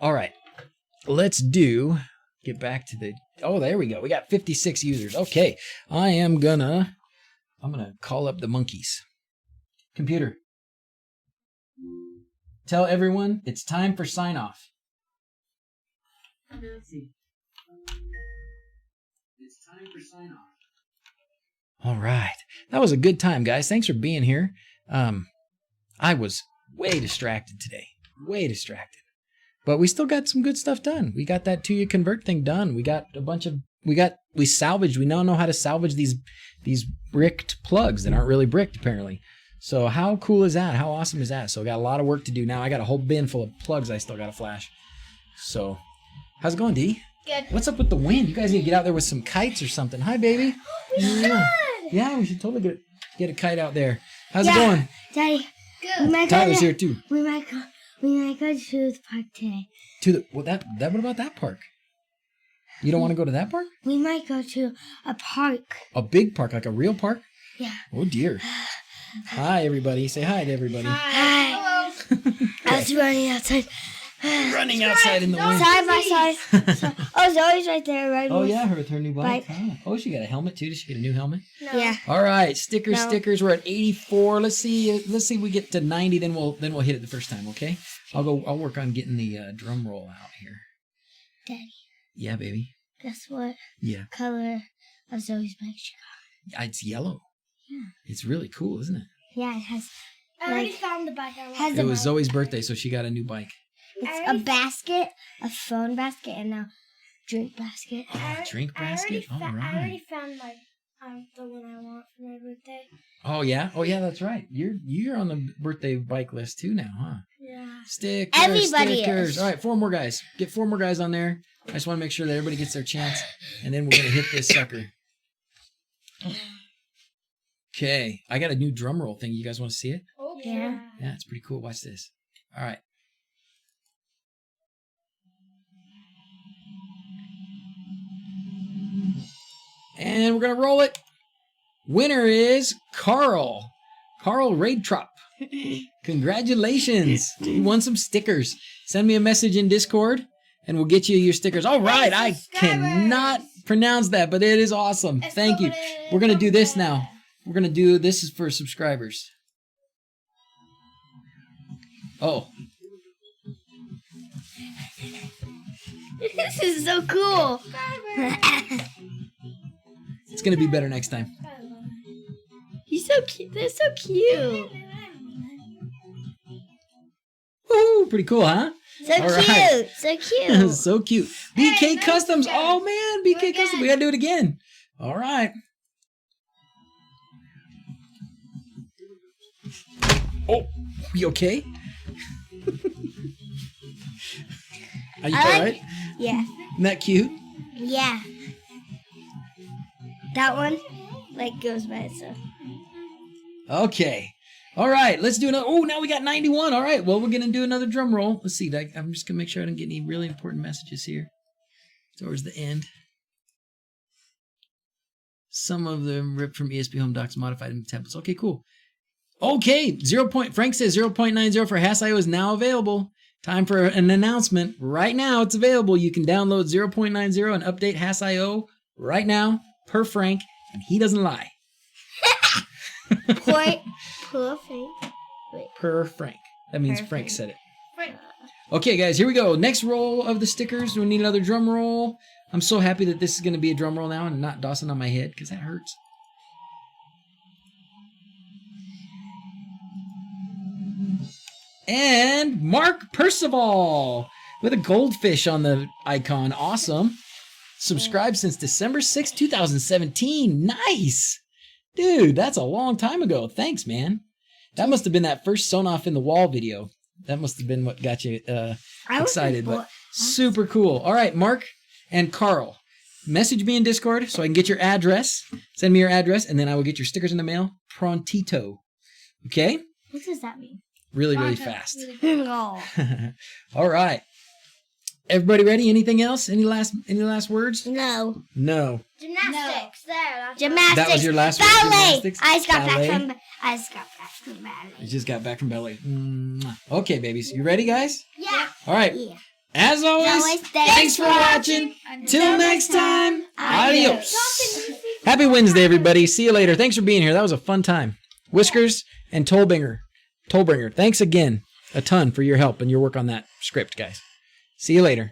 All right, let's get back to oh, there we go. We got 56 users. Okay, I'm gonna call up the monkeys. Computer, tell everyone it's time for sign off. Let's see. It's time for sign off. All right, that was a good time, guys. Thanks for being here. I was way distracted today. Way distracted. But we still got some good stuff done. We got that Tuya-Convert thing done. We got a bunch of, we salvaged, we now know how to salvage these bricked plugs that aren't really bricked apparently. So how cool is that? How awesome is that? So I got a lot of work to do now. I got a whole bin full of plugs I still got to flash. So how's it going, Dee? Good. What's up with the wind? You guys need to get out there with some kites or something. Hi, baby. Yeah, we should totally get a kite out there. How's it going? Daddy. Good. Tyler's here too. We might go to the park today. What about that park? You don't want to go to that park? We might go to a park. A big park, like a real park? Yeah. Oh dear. Hi everybody. Say hi to everybody. Hi. Okay. I was running outside. Running outside in the wind. Side by side. Oh, Zoe's right there, right? Oh yeah, her with her new bike. Oh, she got a helmet too. Did she get a new helmet? No. Yeah. All right, stickers. We're at 84. Let's see if we get to 90. Then we'll hit it the first time. Okay. I'll work on getting the drum roll out here. Daddy. Yeah, baby. Guess what? Yeah. Color of Zoe's bike she got? It's yellow. Yeah. It's really cool, isn't it? Yeah, it has. I already found the bike I want. It was Zoe's birthday, so she got a new bike. It's a basket, a phone basket, and a drink basket. Drink basket? All right. I already found the one I want for my birthday. Oh yeah? Oh yeah, that's right. You're on the birthday bike list too now, huh? Yeah. Everybody stickers. is. All right, 4 more guys. Get 4 more guys on there. I just want to make sure that everybody gets their chance, and then we're going to hit this sucker. Okay. I got a new drum roll thing. You guys want to see it? Oh, Yeah. Yeah, it's pretty cool. Watch this. All right. And we're going to roll it. Winner is Carl. Carl Raidtrop. Congratulations. You won some stickers. Send me a message in Discord and we'll get you your stickers. All right. I cannot pronounce that, but it is awesome. Thank you. We're going to do this now. We're going to do, this is for subscribers. Oh. This is so cool. It's going to be better next time. He's so cute. They're so cute. Woo, pretty cool, huh? So All cute. right. So cute. So cute. BK Customs. Oh, man. BK Customs. We got to do it again. All right. Oh, you okay? Are you all right? Yeah. Isn't that cute? Yeah. That one, like, goes by itself. Okay. All right. Let's do another. Oh, now we got 91. All right. Well, we're going to do another drum roll. Let's see. I'm just going to make sure I don't get any really important messages here towards the end. Some of them ripped from Esp-home docs modified in templates. Okay, cool. Okay. Frank says 0.90 for HASS.io is now available. Time for an announcement. Right now, it's available. You can download 0.90 and update HASS.io right now per Frank, and he doesn't lie. Per Frank. Wait. Per Frank. That means Per Frank Frank. said it. Okay, guys, here we go. Next roll of the stickers. We need another drum roll. I'm so happy that this is going to be a drum roll now and not Dawson on my head, because that hurts. And Mark Percival with a goldfish on the icon. Awesome. Subscribed since December 6, 2017. Nice. Dude, that's a long time ago. Thanks, man. That must have been that first Sonoff in the wall video. That must have been what got you excited. But super cool. All right, Mark and Carl, message me in Discord so I can get your address. Send me your address, and then I will get your stickers in the mail prontito. Okay? What does that mean? Really, really fast. No. All right. Everybody ready? Anything else? Any last words? No. No. Gymnastics. There. Gymnastics. That was your last word? Ballet. Gymnastics? I just got Ballet? back from ballet. You just got back from ballet. Mwah. Okay, babies. You ready, guys? Yeah. All right. Yeah. As always, thanks for watching. Till next time, adios. Happy Wednesday, everybody. See you later. Thanks for being here. That was a fun time. Whiskers and Tollbringer, thanks again a ton for your help and your work on that script, guys. See you later.